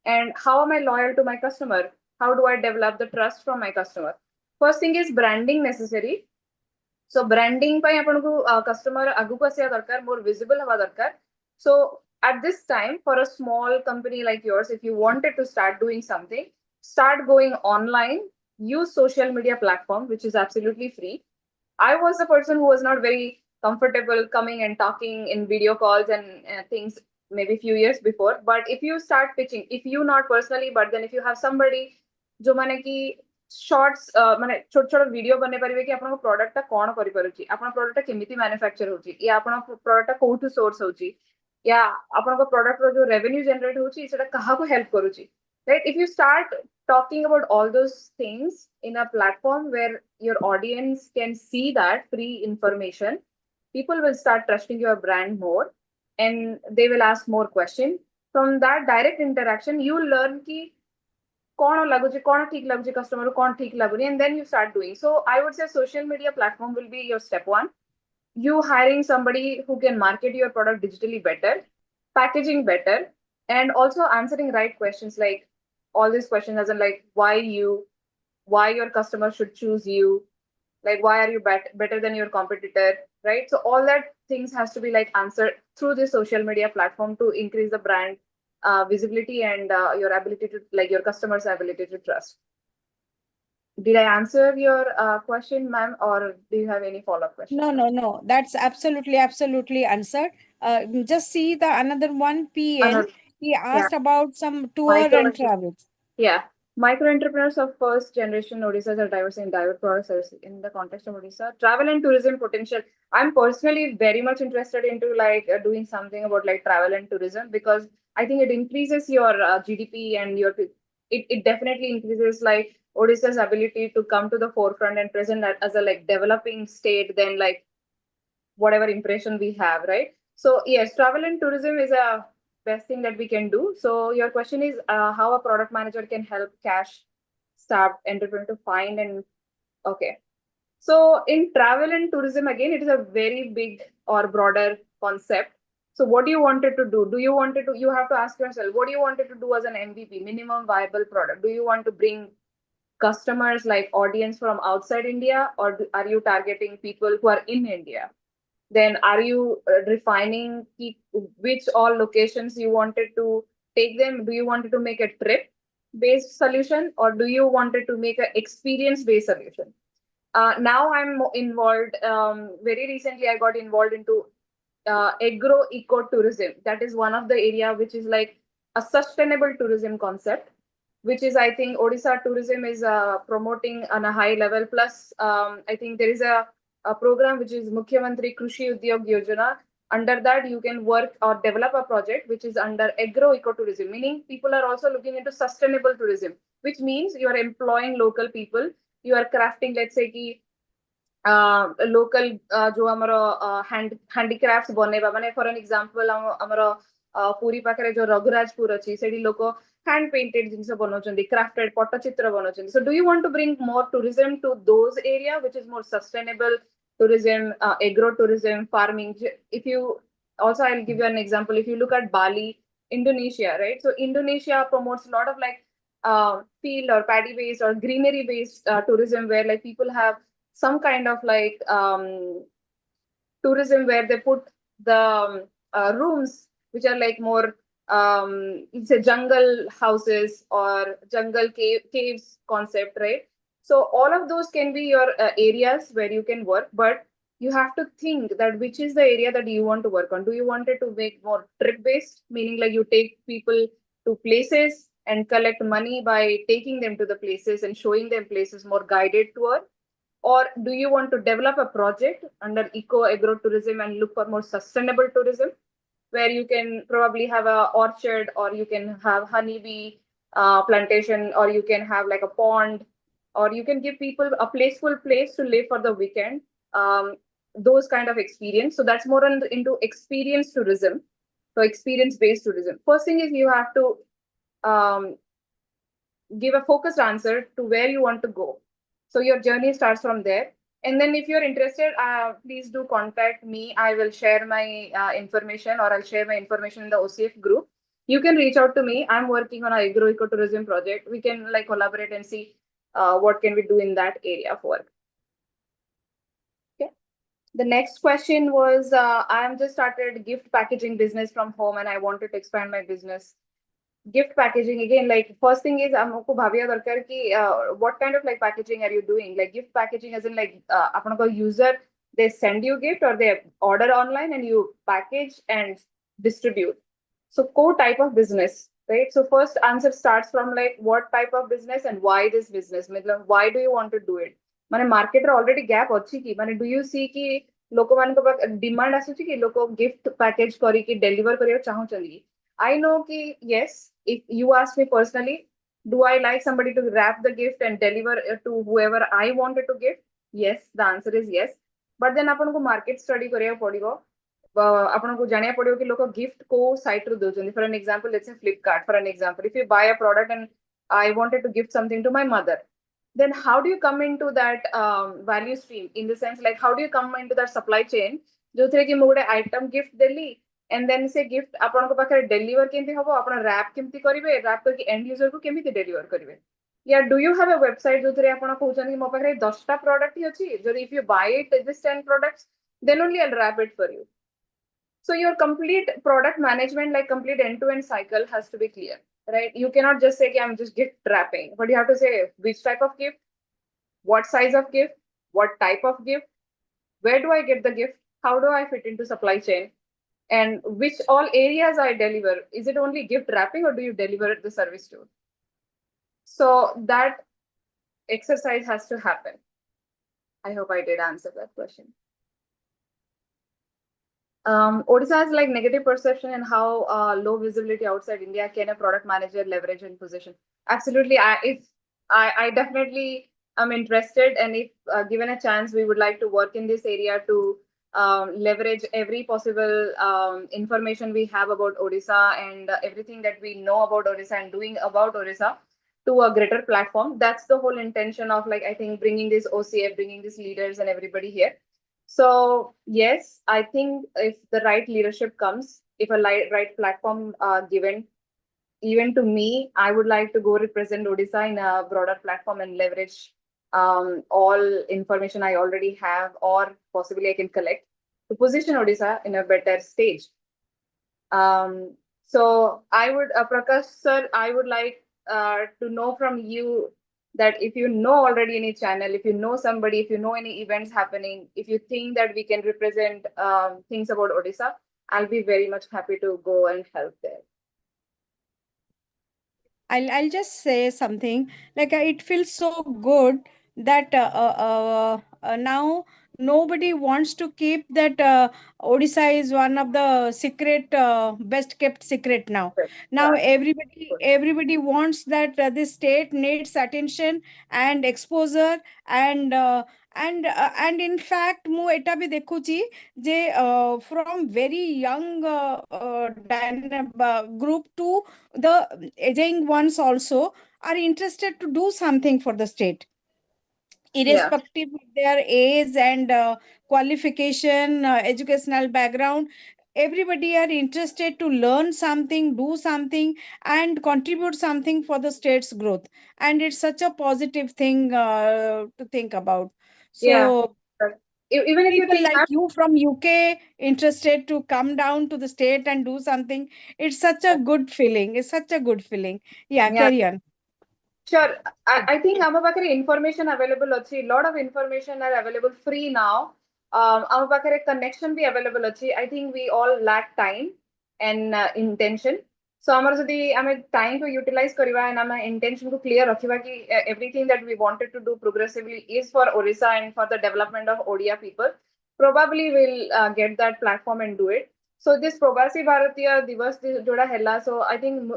and how am I loyal to my customer? How do I develop the trust from my customer? First thing is branding necessary. So branding by customer agu asiya darkar, more visible hava darkar. So at this time, for a small company like yours, if you wanted to start doing something, start going online, use social media platform, which is absolutely free. I was the person who was not very comfortable coming and talking in video calls and things maybe few years before. But if you start pitching, if you not personally, but then if you have somebody जो माने कि shorts माने छोट छोट video बने परिवे कि आपन product ता कोन करि परुची, आपन प्रोडक्ट केमिति मैन्युफैक्चर होची, या आपन प्रोडक्ट कोठु सोर्स होची, या आपन प्रोडक्ट रो जो रेवेन्यू जनरेट होची सेटा कहा को हेल्प करूची, right? If you start talking about all those things in a platform where your audience can see that free information, people will start trusting your brand more and they will ask more questions. From that direct interaction, you learn ki कौन लगुची, कौन ठीक लगुची customer, कौन ठीक लगुनी, and then you start doing. So I would say social media platform will be your step one. You hiring somebody who can market your product digitally better, packaging better, and also answering right questions, like all these questions as in like why your customer should choose you, like why are you better than your competitor, right? So all that things has to be like answered through the social media platform to increase the brand visibility and your ability to, like, your customers' ability to trust. Did I answer your question, ma'am, or do you have any follow-up question? No. That's absolutely answered. Just see the another one, PN. He asked about some tour and travels. Yeah. Micro entrepreneurs of first generation Odisha are diverse in diverse products in the context of Odisha. Travel and tourism potential. I'm personally very much interested into doing something about like travel and tourism, because I think it increases your GDP and it definitely increases like Odisha's ability to come to the forefront and present that as a like developing state than like whatever impression we have, right? So yes, travel and tourism is a best thing that we can do. So your question is how a product manager can help cash-starved entrepreneur to find and okay. So in travel and tourism, again, it is a very big or broader concept. So what do you wanted to do? You have to ask yourself, what do you wanted to do as an MVP, minimum viable product? Do you want to bring customers like audience from outside India, or are you targeting people who are in India? Then are you refining which all locations you wanted to take them? Do you wanted to make a trip? based solution, or do you wanted to make an experience based solution? Now I'm involved. Very recently, I got involved into agro ecotourism. That is one of the area which is like a sustainable tourism concept, which is I think Odisha tourism is promoting on a high level. Plus, I think there is a program which is Mukhyamantri Krushi Udyog Yojana. Under that, you can work or develop a project which is under agro ecotourism, meaning people are also looking into sustainable tourism, which means you are employing local people. You are crafting, let's say, ki, local जो हमरो handicrafts बनेबा माने for an example हमरो पुरी पाखरे जो रघुराजपुर अछि सेडी लोको hand painted जिनसे बनोचंदी crafted Pattachitra बनोचंदी. So do you want to bring more tourism to those area which is more sustainable tourism, agro tourism, farming? If you also, I'll give you an example. If you look at Bali, Indonesia, right? So Indonesia promotes a lot of like field or paddy based or greenery based tourism where like people have some kind of like tourism where they put the rooms which are like more it's a jungle houses or jungle caves concept, right? So all of those can be your areas where you can work, but you have to think that which is the area that you want to work on. Do you want it to make more trip based, meaning like you take people to places and collect money by taking them to the places and showing them places, more guided tour? Or do you want to develop a project under eco agro tourism and look for more sustainable tourism, where you can probably have a orchard, or you can have honeybee plantation, or you can have like a pond, or you can give people a placeful place to live for the weekend, those kind of experience. So that's more into experience tourism. So experience based tourism. First thing is you have to give a focused answer to where you want to go. So your journey starts from there. And then if you're interested, please do contact me. I will share my information, or I'll share my information in the OCF group. You can reach out to me. I'm working on an agro ecotourism project. We can like collaborate and see what can we do in that area of work. Okay. The next question was, I am just started gift packaging business from home and I wanted to expand my business. Gift packaging, again, like first thing is हमको भाविया दरकार कि what kind of like packaging are you doing? Like gift packaging as in like अपना को user, they send you gift or they order online and you package and distribute. So co-type of business, right? So first answer starts from like what type of business and why this business? मतलब why do you want to do it? माने market रे already gap अच्छी की माने do you see कि लोको मान को पाक demand आसुची कि लोको gift package करी कि deliver करियो चाहूँ चली. I know कि yes, if you ask me personally, do I like somebody to wrap the gift and deliver it to whoever I wanted to give? Yes, the answer is yes. But then अपन को market study करियो पड़िगो. अपन को जानिया पड़ियो कि लोग gift को site रू दोचंदी. For an example, let's say Flipkart. For an example, if you buy a product and I wanted to gift something to my mother, then how do you come into that value stream? In the sense, like how do you come into that supply chain? जो थे कि मुगड़े item gift Delhi. And then से gift आपण को पाखरे deliver केमती हबो आपण wrap केमती करिवे wrap करके end user को केमती deliver करिवे या do you have a website जो थरे आपण कहउछन कि मो पाखरे 10 टा product ही अछि जो if you buy it this 10 products then only I'll wrap it for you. So your complete product management, like complete end-to-end cycle has to be clear, right? You cannot just say I'm just gift wrapping, but you have to say which type of gift, what size of gift, what type of gift, where do I get the gift, how do I fit into supply chain, and which all areas I deliver. Is it only gift wrapping or do you deliver the service too? So that exercise has to happen. I hope I did answer that question. Odisha has like negative perception and how low visibility outside India. Can a product manager leverage in position? Absolutely. I definitely am interested, and if given a chance, we would like to work in this area to leverage every possible information we have about Odisha and everything that we know about Odisha and doing about Odisha to a greater platform. That's the whole intention of like, I think, bringing this OCF, bringing these leaders and everybody here. So yes, I think if the right leadership comes, if a right platform given, even to me, I would like to go represent Odisha in a broader platform and leverage all information I already have, or possibly I can collect to position Odisha in a better stage. So I would, Prakash sir, I would like to know from you that if you know already any channel, if you know somebody, if you know any events happening, if you think that we can represent things about Odisha, I'll be very much happy to go and help there. I'll just say something like it feels so good that now nobody wants to keep that Odisha is one of the secret best kept secret now. Now Yeah. everybody wants that this state needs attention and exposure and and in fact ମୁଁ ଏଟା ବି ଦେଖୁଛି ଯେ from very young group to the aging ones also are interested to do something for the state, irrespective of their age and qualification, educational background. Everybody are interested to learn something, do something, and contribute something for the state's growth. And it's such a positive thing to think about. Yeah. So Even if you people think like you from UK interested to come down to the state and do something, it's such a good feeling. It's such a good feeling. Yeah, Yeah. carry on. Sure. I think our pakare information available achi. Lot of information are available free now. Our pakare connection be available achi. I think we all lack time and intention. So amar jodi ame time to utilize kariba and ama intention ko clear rakhiba ki everything that we wanted to do progressively is for Orissa and for the development of Odia people. Probably we'll get that platform and do it. So this Probasi Bharatiya Divas joda hella. So I think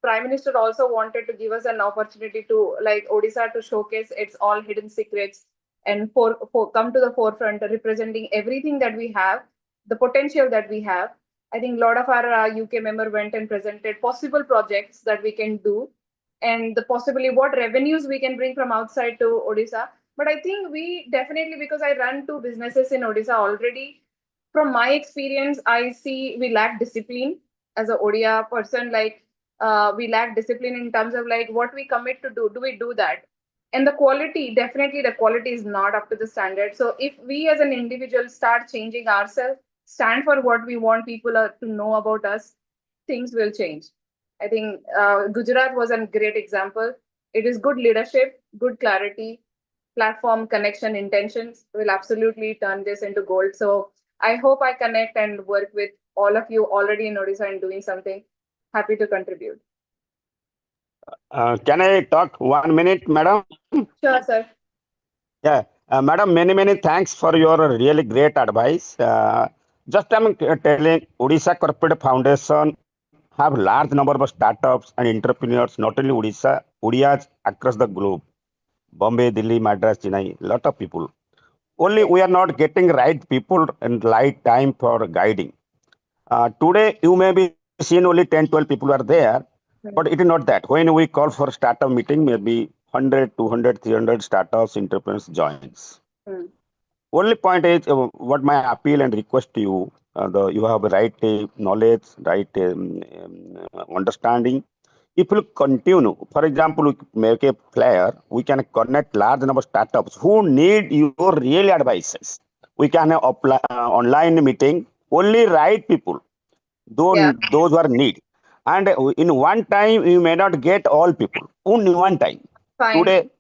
Prime Minister also wanted to give us an opportunity to like Odisha to showcase its all hidden secrets and for come to the forefront, representing everything that we have, the potential that we have. I think a lot of our UK member went and presented possible projects that we can do and the possibly what revenues we can bring from outside to Odisha. But I think we definitely, because I run two businesses in Odisha already, from my experience, I see we lack discipline as a Odia person. Like we lack discipline in terms of like what we commit to do we do that, and the quality, definitely the quality is not up to the standard. So if we as an individual start changing ourselves, stand for what we want people to know about us, things will change. I think Gujarat was a great example. It is good leadership, good clarity, platform connection, intentions will absolutely turn this into gold. So I hope I connect and work with all of you already in Odisha and doing something. Happy to contribute. Can I talk 1 minute, madam? Sure, sir. Yeah, madam, many thanks for your really great advice. Just I'm telling Odisha Corporate Foundation have large number of startups and entrepreneurs, not only Odisha, Odias across the globe. Bombay, Delhi, Madras, Chennai, lot of people. Only we are not getting right people and right time for guiding. Today, you may be seen only 10, 12 people are there, but it is not that. When we call for startup meeting, maybe 100, 200, 300 startups, entrepreneurs joins. Only point is what my appeal and request to you, you have right knowledge, right understanding. If you continue, for example, we make a flyer, we can connect large number of startups who need your real advices. We can have online meeting, only right people, those who are need. And in one time, you may not get all people, only one time. Fine. Today,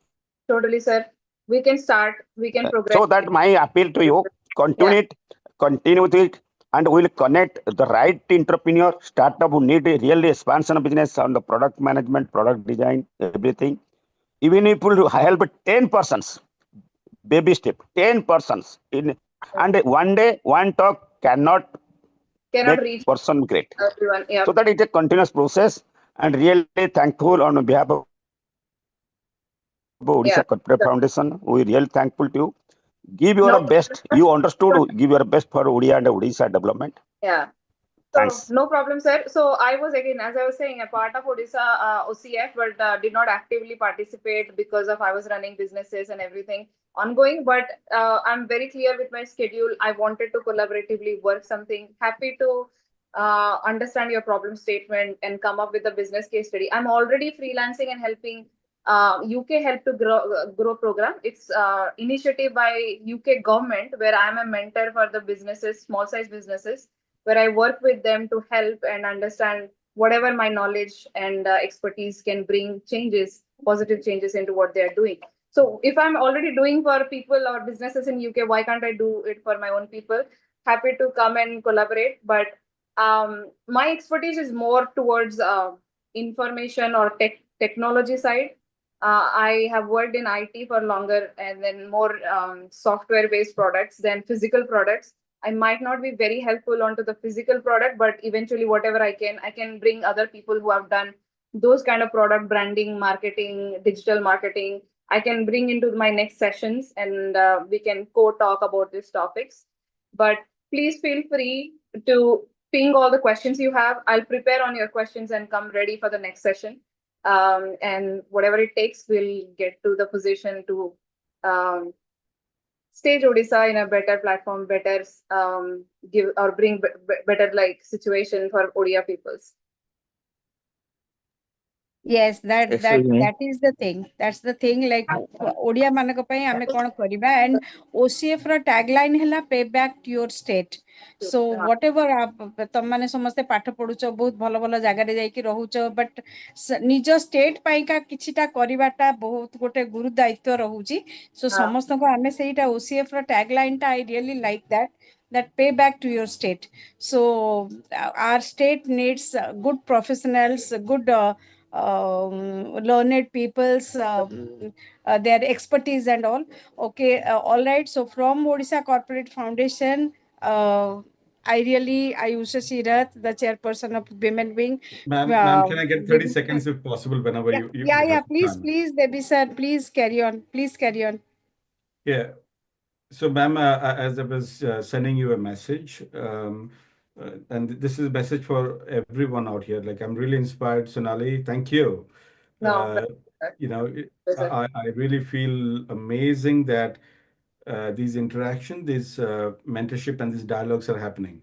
totally, sir. We can start, we can progress. So that my appeal to you, continue with it, and we'll connect the right entrepreneur, startup who need a really expansion of business on the product management, product design, everything. Even if we'll help 10 persons, baby step, 10 persons, and one day, one talk cannot make reach person great. everyone. Yeah. So that it's a continuous process, and really thankful on behalf of Odisha Corporate Foundation. We really thankful to you. Give your best. You understood. Give your best for Odia and Odisha development. Yeah. Thanks. So, no problem, sir. So I was again, as I was saying, a part of Odisha OCF, but did not actively participate because of I was running businesses and everything ongoing. But I'm very clear with my schedule. I wanted to collaboratively work something. Happy to understand your problem statement and come up with a business case study. I'm already freelancing and helping UK Help to Grow program. It's initiative by UK government where I'm a mentor for the businesses, small size businesses, where I work with them to help and understand whatever my knowledge and expertise can bring changes, positive changes into what they are doing. So if I'm already doing for people or businesses in UK, why can't I do it for my own people? Happy to come and collaborate, but my expertise is more towards information or technology side. I have worked in IT for longer and then more software-based products than physical products. I might not be very helpful onto the physical product, but eventually whatever I can bring other people who have done those kind of product branding, marketing, digital marketing. I can bring into my next sessions and we can co-talk about these topics. But please feel free to ping all the questions you have. I'll prepare on your questions and come ready for the next session. And whatever it takes, we'll get to the position to stage Odisha in a better platform, better give or bring better like situation for Odia peoples. Yes, Excuse me. that is the thing. That's the thing. Like Odia manaka pai ame kon kariba, and OCF ର tagline ହେଲା pay back to your state. So whatever ତମମାନେ ସମସ୍ତେ ପାଠ ପଢୁଛ ବହୁତ ଭଲ ଭଲ ଜାଗାରେ ଯାଇକି ରହୁଛ, but ନିଜ state ପାଇଁକା କିଛିଟା କରିବାଟା ବହୁତ ଗୋଟେ ଗୁରୁ ଦାୟିତ୍ୱ ରହୁଛି. So ସମସ୍ତଙ୍କୁ ଆମେ ସେଇଟା OCF ର tagline ଟା I really like that pay back to your state. So our state needs good professionals, good learned people's their expertise and all. Okay, all right. So from Odisha Corporate Foundation, I Usha Shirath, the chairperson of Women Wing. Ma'am, can I get 30 seconds if possible whenever you Yeah, have please, time? please, Debbie sir, please carry on. Please carry on. Yeah. So, ma'am, as I was sending you a message, and this is a message for everyone out here. Like, I'm really inspired, Sonali. Thank you. No, You know, I really feel amazing that these interaction, these mentorship, and these dialogues are happening.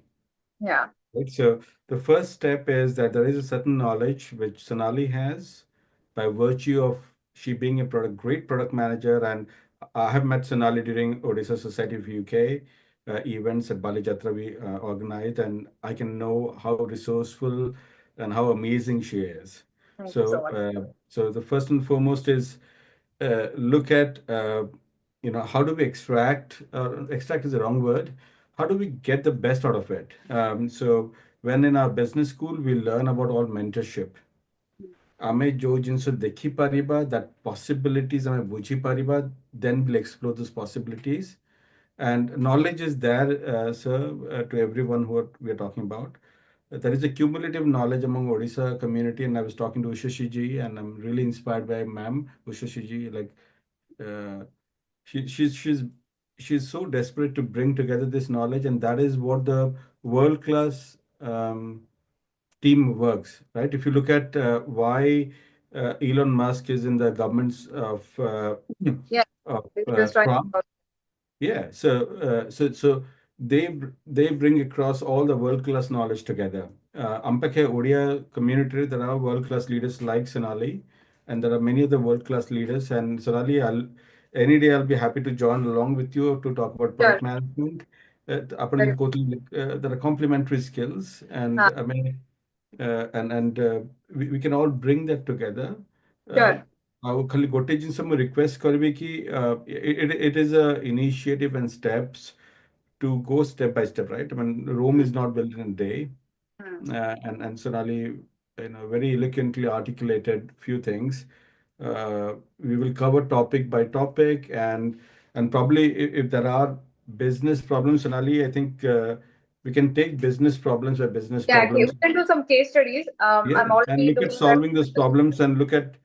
yeah. Right. So the first step is that there is a certain knowledge which Sonali has by virtue of she being a great product manager. And I have met Sonali during Odisha Society of UK events at Bali Jatra we organized, and I can know how resourceful and how amazing she is. Thank you so much. So the first and foremost is look at how do we extract is the wrong word. How do we get the best out of it? So when in our business school we learn about all mentorship, ଆମେ ଯୋଉ ଜିନିଷ ଦେଖିପାରିବା, that possibilities ଆମେ ବୁଝିପାରିବା, then we'll explore those possibilities. And knowledge is there, sir, to everyone who we are talking about. There is a cumulative knowledge among Odisha community, and I was talking to Ushashi ji, and I'm really inspired by ma'am Ushashi ji. Like she's so desperate to bring together this knowledge, and that is what the world-class team works, right? If you look at why Elon Musk is in the governments of Trump, yeah. So they bring across all the world-class knowledge together. Ampake Odia community, there are world-class leaders like Sonali, and there are many other world-class leaders. And Sonali, any day I'll be happy to join along with you to talk about product management. There are complementary skills, and I mean, we can all bring that together. I खाली गोटे जिनसे मैं request करबी कि it is a initiative and steps to go step by step, right? I mean, Rome is not built in a day. And Sonali, very eloquently articulated few things. We will cover topic by topic, and probably if there are business problems, Sonali, I think we can take business problems by business problems. We can do some case studies. I'm already and look at solving those problems, and look at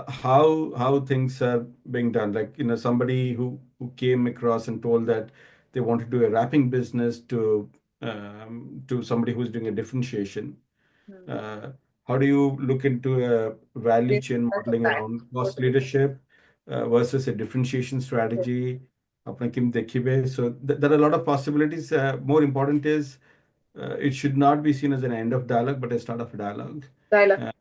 how things are being done. Like, somebody who came across and told that they want to do a wrapping business to somebody who's doing a differentiation. How do you look into a value chain modeling around cost leadership versus a differentiation strategy? So there are a lot of possibilities. More important is it should not be seen as an end of dialogue, but a start of a dialogue.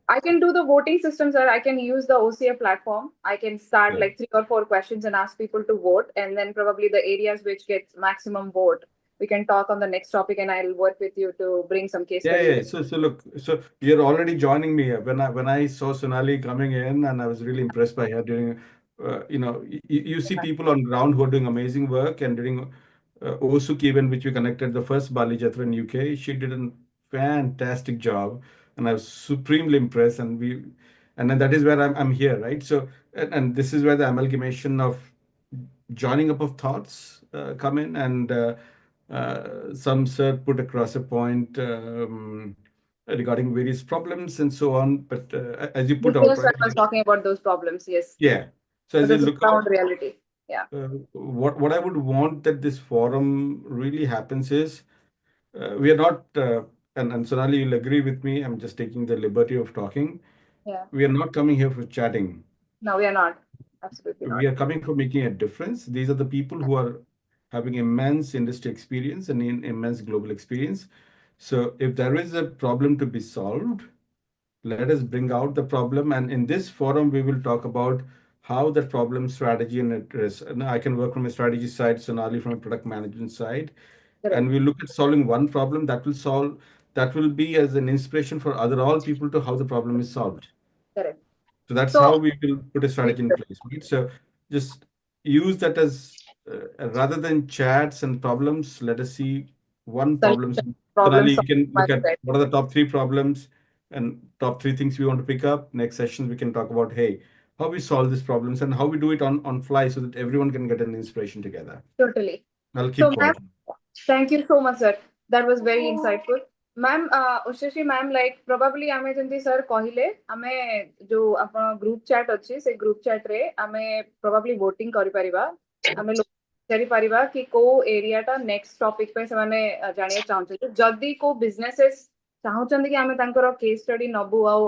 I can do the voting system, sir. I can use the OCF platform. I can start like 3 or 4 questions and ask people to vote, and then probably the areas which get maximum vote, we can talk on the next topic, and I'll work with you to bring some case Yeah, studies. yeah. So look, so you're already joining me. When I saw Sonali coming in, and I was really impressed by her doing. You see people on ground who are doing amazing work, and during Osuk event, which we connected the first Bali Jatra in UK, she did a fantastic job, and I was supremely impressed. And then that is where I'm here, right? So, and this is where the amalgamation of joining up of thoughts come in, and some sir put across a point regarding various problems and so on. But as you put out, Yes, I right? was talking about those problems. Yes, Yeah. So so as you this is look ground out, reality. Yeah, what I would want that this forum really happens is we are not, and Sonali, you'll agree with me. I'm just taking the liberty of talking. yeah. We are not coming here for chatting. No, we are not. Absolutely not. We are coming for making a difference. These are the people who are having immense industry experience and immense global experience. So if there is a problem to be solved, let us bring out the problem. And in this forum, we will talk about how the problem strategy and address. And I can work from a strategy side, Sonali from a product management side. Correct. And we look at solving one problem that will be as an inspiration for all people to how the problem is solved. Correct. So that's So- how we will put a strategy in place, right? So just use that as rather than chats and problems, let us see one problem. Problem Sonali, you can look at mindset. what are the top 3 problems and top 3 things we want to pick up. Next session, we can talk about, hey, how we solve these problems and how we do it on fly so that everyone can get an inspiration together. Totally. I'll keep So, ma'am, following. thank you so much, sir. That was very insightful. Ma'am, Ushashi ma'am, like probably आमे जंती sir कहिले आमे जो अपन group chat अच्छी से group chat रे आमे probably voting करी परिबा आमे लोग करी परिबा कि को area टा next topic पे से माने जानिए चाहते जल्दी को businesses चाहते कि आमे तांकर case study नबु आओ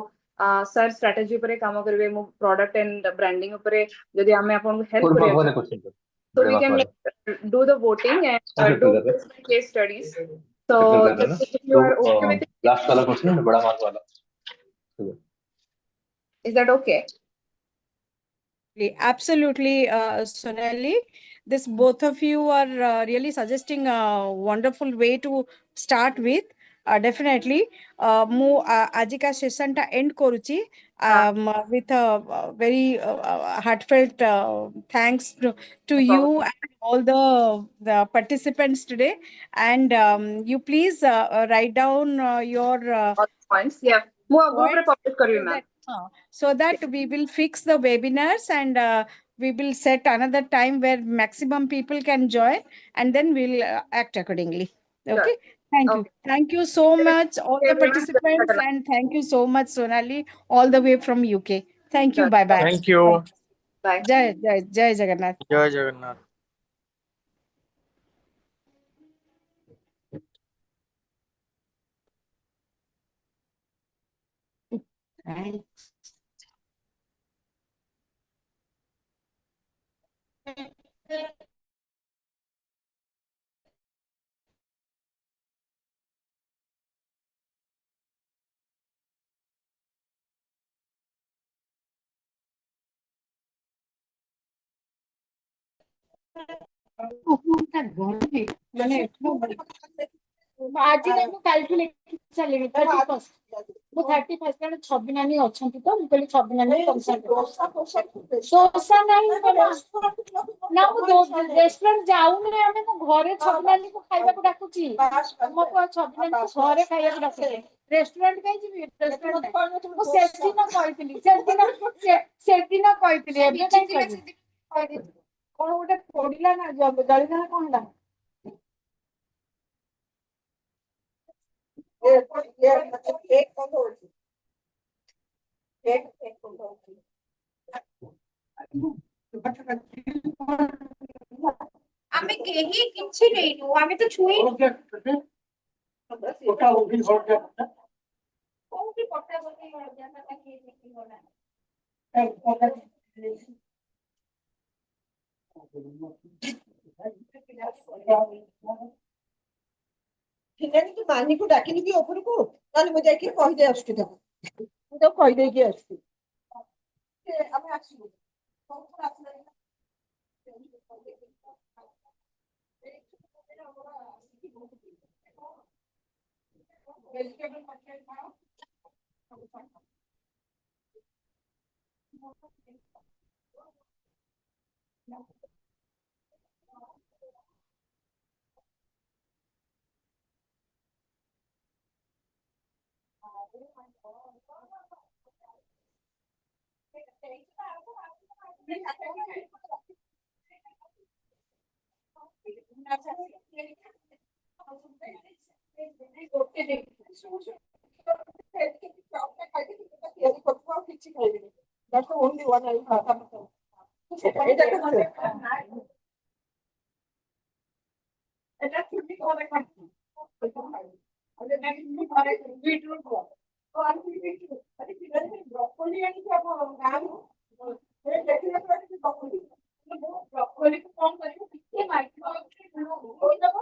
sir strategy ଉପରେ କାମ କରିବେ ମୁଁ product and branding ଉପରେ ଯଦି आमे आपन help करिया so we can do the voting and do case studies. So just if you are okay with it, last वाला क्वेश्चन है बड़ा मार्क वाला is that okay? Absolutely, Sonali. This both of you are really suggesting a wonderful way to start with. Definitely, ମୁଁ ଆଜିକା session ଟା end କରୁଛି with a very heartfelt thanks to you and all the participants today. And you please write down your All the points. Yeah. ମୁଁ group ରେ publish କରିବି ma'am. so that we will fix the webinars and we will set another time where maximum people can join, and then we'll act accordingly. Okay. Sure. Thank you. Okay. Thank you so much, all the Everyone, participants, and thank you so much, Sonali, all the way from UK. Thank you. Sure. Bye bye. Thank you. Bye. Jai Jagannath. Jai Jagannath. Thanks. ଆଜି ନାଇଁ ମୁଁ କାଲିଠୁ ଲେଖି ସାରିଲିଣି 31st ମୁଁ 31st କାରଣ ଛବି ନାନୀ ଅଛନ୍ତି ତ ମୁଁ କହିଲି ଛବି ନାନୀ ଦୋସା ନାହିଁ ନା ମୁଁ ରେଷ୍ଟୁରାଣ୍ଟ ଯାଉନି ଆମେ ମୋ ଘରେ ଛବି ନାନୀକୁ ଖାଇବାକୁ ଡାକୁଛି ମୋ ଛବି ନାନୀକୁ ଘରେ ଖାଇବାକୁ ଡାକୁଛି ରେଷ୍ଟୁରାଣ୍ଟ କାହିଁ ଯିବି ରେଷ୍ଟୁରାଣ୍ଟ ମୁଁ ସେଦିନ କହିଥିଲି ଏବେ କାହିଁ କହିବି କଣ ଗୋଟେ ପଡିଲା ନା ଜଳିଲା ନା କଣ ହେଲା ଆମେ କେହି କିଛି ନେଇନୁ ଆମେ ତ ଛୁଇଁନୁ କୋଉଠି ପଟା ପକେଇ ହଳଦିଆ ପଟା କିଏ ଦେଖିବ ନା ତୁ ନାନୀକୁ ଡାକିନି କି ଉପରକୁ ତାହେଲେ ମୁଁ ଯାଇକି କହିଦେଇ ଆସୁଛି ତାକୁ ମୁଁ ତାକୁ କହିଦେଇକି ଆସୁଛି ଆମେ ଆସିବୁ vegetable cutlet ଖାଅ। That's the only one I have. এটা চুটি করে খাচ্ছি বিটরুট তো আমি বিটরুট আরে কি জানেন ব্রকলি আনি খাবো গাড়ি দেখলে ব্রকলি ব্রকলি को कम करिए कितने माइक्रो हो जब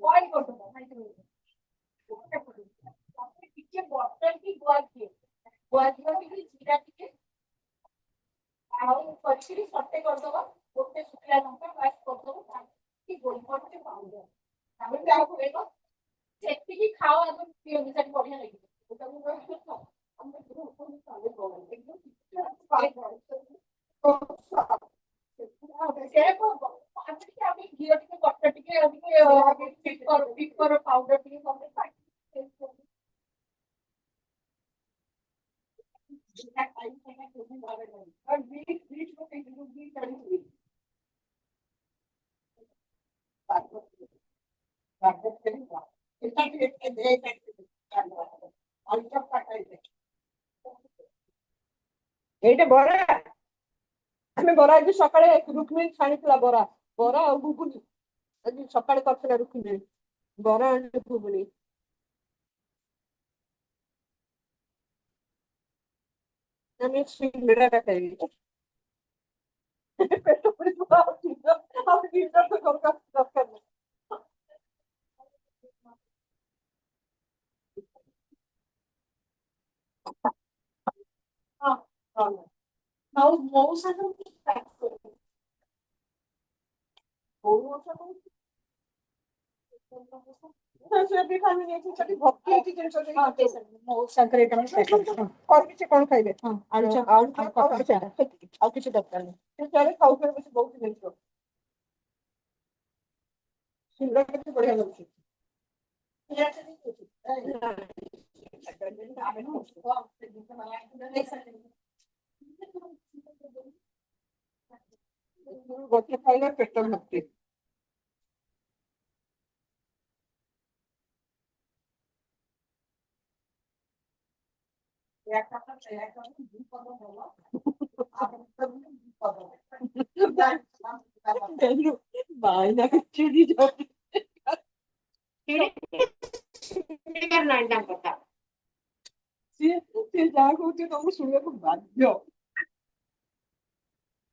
बॉईल कर दो कितने बॉटल की बॉईल किए बॉईल करके जीरा के ଆଉ ପଛରେ ସଟେ କରିଦବା ଗୋଟେ ଶୁଖିଲା ଲଙ୍କା ବାସ୍ କରିଦବ କି ଗୋଲମରିଚ ପାଉଡର ତାପରେ ଆଉ ପକେଇବ ସେତିକି ଖାଅ ଆଗ ପିଓ ସେଟା ବଢିଆ ଲାଗିବ ସେଟାକୁ ଆମେ ଗ୍ରୁପ ଚାଲେ କରୁ एकदम ପାଏ ଆମେ ଘିଅ ଟିକେ ବଟର ଟିକେ ପିପର ପାଉଡର ଟିକେ ପକେଇ और बीच बीच में कहीं भी चढ़ी हुई এইটা বড়া আমি বড়া আজ সকালে রুক্মিণী ছাড়িଥିଲା বড়া বড়া ଆଉ ঘুগুনি আজ সকালে করছিল রুক্মিণী বড়া আর ঘুগুনি আমি সিঙ্গাড়াটা খাইনি পেট পুরি খাওয়া ছিল আমি ডিনার তো করতে দরকার নেই হ্যাঁ হ্যাঁ নাও মৌসা তো কি কাজ করে মৌসা তো ସେ ବି ଖାଇବେ ନେଇକି ସେଠି ଭକ୍ତି ହେଇଛି ଜିନିଷ ସାଙ୍କରେ ଆଉ କିଛି କଣ ଖାଇବେ ଆଳୁ ଆଉ କିଛି ଦରକାର ନାହିଁ ସେ ଖାଉଥିବେ ବେଶୀ ବହୁତ ଜିନିଷ ସିଙ୍ଗଡ଼ା କେତେ ବଢିଆ ଲାଗୁଛି ଗୋଟେ ଖାଇଲେ ପେଟ ଭର୍ତ୍ତି ବାଇନା ଚିଡି ଯାଉଛି ସିଏ ଯାହା କହୁଛି ତମକୁ ଶୁଣିବାକୁ ବାଧ୍ୟ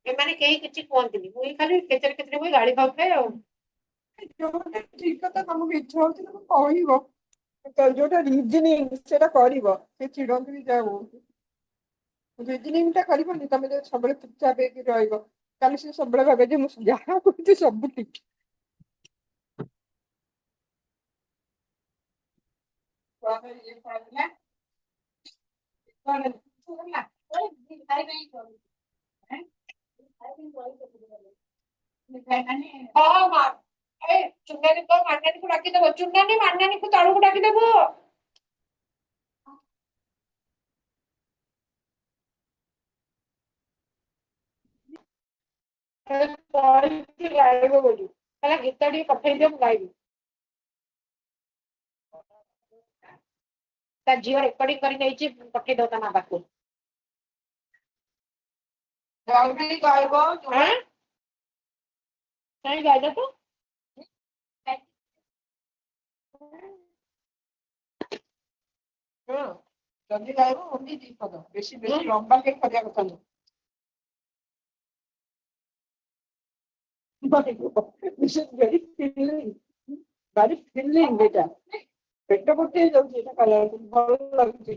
ଏମାନେ କେହି କିଛି କୁହନ୍ତିନି ମୁଁ ଖାଲି କେଚେରେ କେଚେରେ ହୋଇ ଗାଳି ଖାଉଥାଏ ଆଉ ଯୋଉଟା ଠିକ କଥା ତମକୁ ଇଚ୍ଛା ହଉଛି ତମେ କହିବ ଯୋଉଟା ରିଜନିଂ ସେଟା କରିବ ସେ ଚିଡନ୍ତି ଯାହା ହଉଛି ରିଜନିଂ ଟା କରିବନି ତମେ ଯଦି ସବୁବେଳେ ଚୁପଚାପ ହେଇକି ରହିବ କାଲି ସେ ସବୁବେଳେ ଭାବେ ଯେ ମୁଁ ଯାହା କହୁଛି ସବୁ ଠିକ ଚୁନାନୀ ତ ମାନ୍ନାନୀକୁ ଡାକିଦବ ଚୁନାନୀ ମାନ୍ନାନୀକୁ ତଳକୁ ଡାକିଦବ ଗାଇବ ବୋଲି ହେଲା ଗୀତ ଟିକେ ପଠେଇଦିଅ ମୁଁ ଗାଇବି ତା ଝିଅ ରେକର୍ଡିଂ କରି ନେଇଛି ପଠେଇଦବ ତା ମା ପାଖକୁ ଜଲ୍ଦି କହିବ କାହିଁ ଗାଇଲ ତ ଜଲ୍ଦି ଗାଇବ ଓନ୍ଲି ଦି ପଦ ବେଶୀ ବେଶୀ ଲମ୍ବା କେହି କରିବା କଥା ନୁହଁ This is very filling, এটা ପେଟ ଭର୍ତ୍ତି ହେଇଯାଉଛି ଏଇଟା ଖାଇଲା ଭଲ ଲାଗୁଛି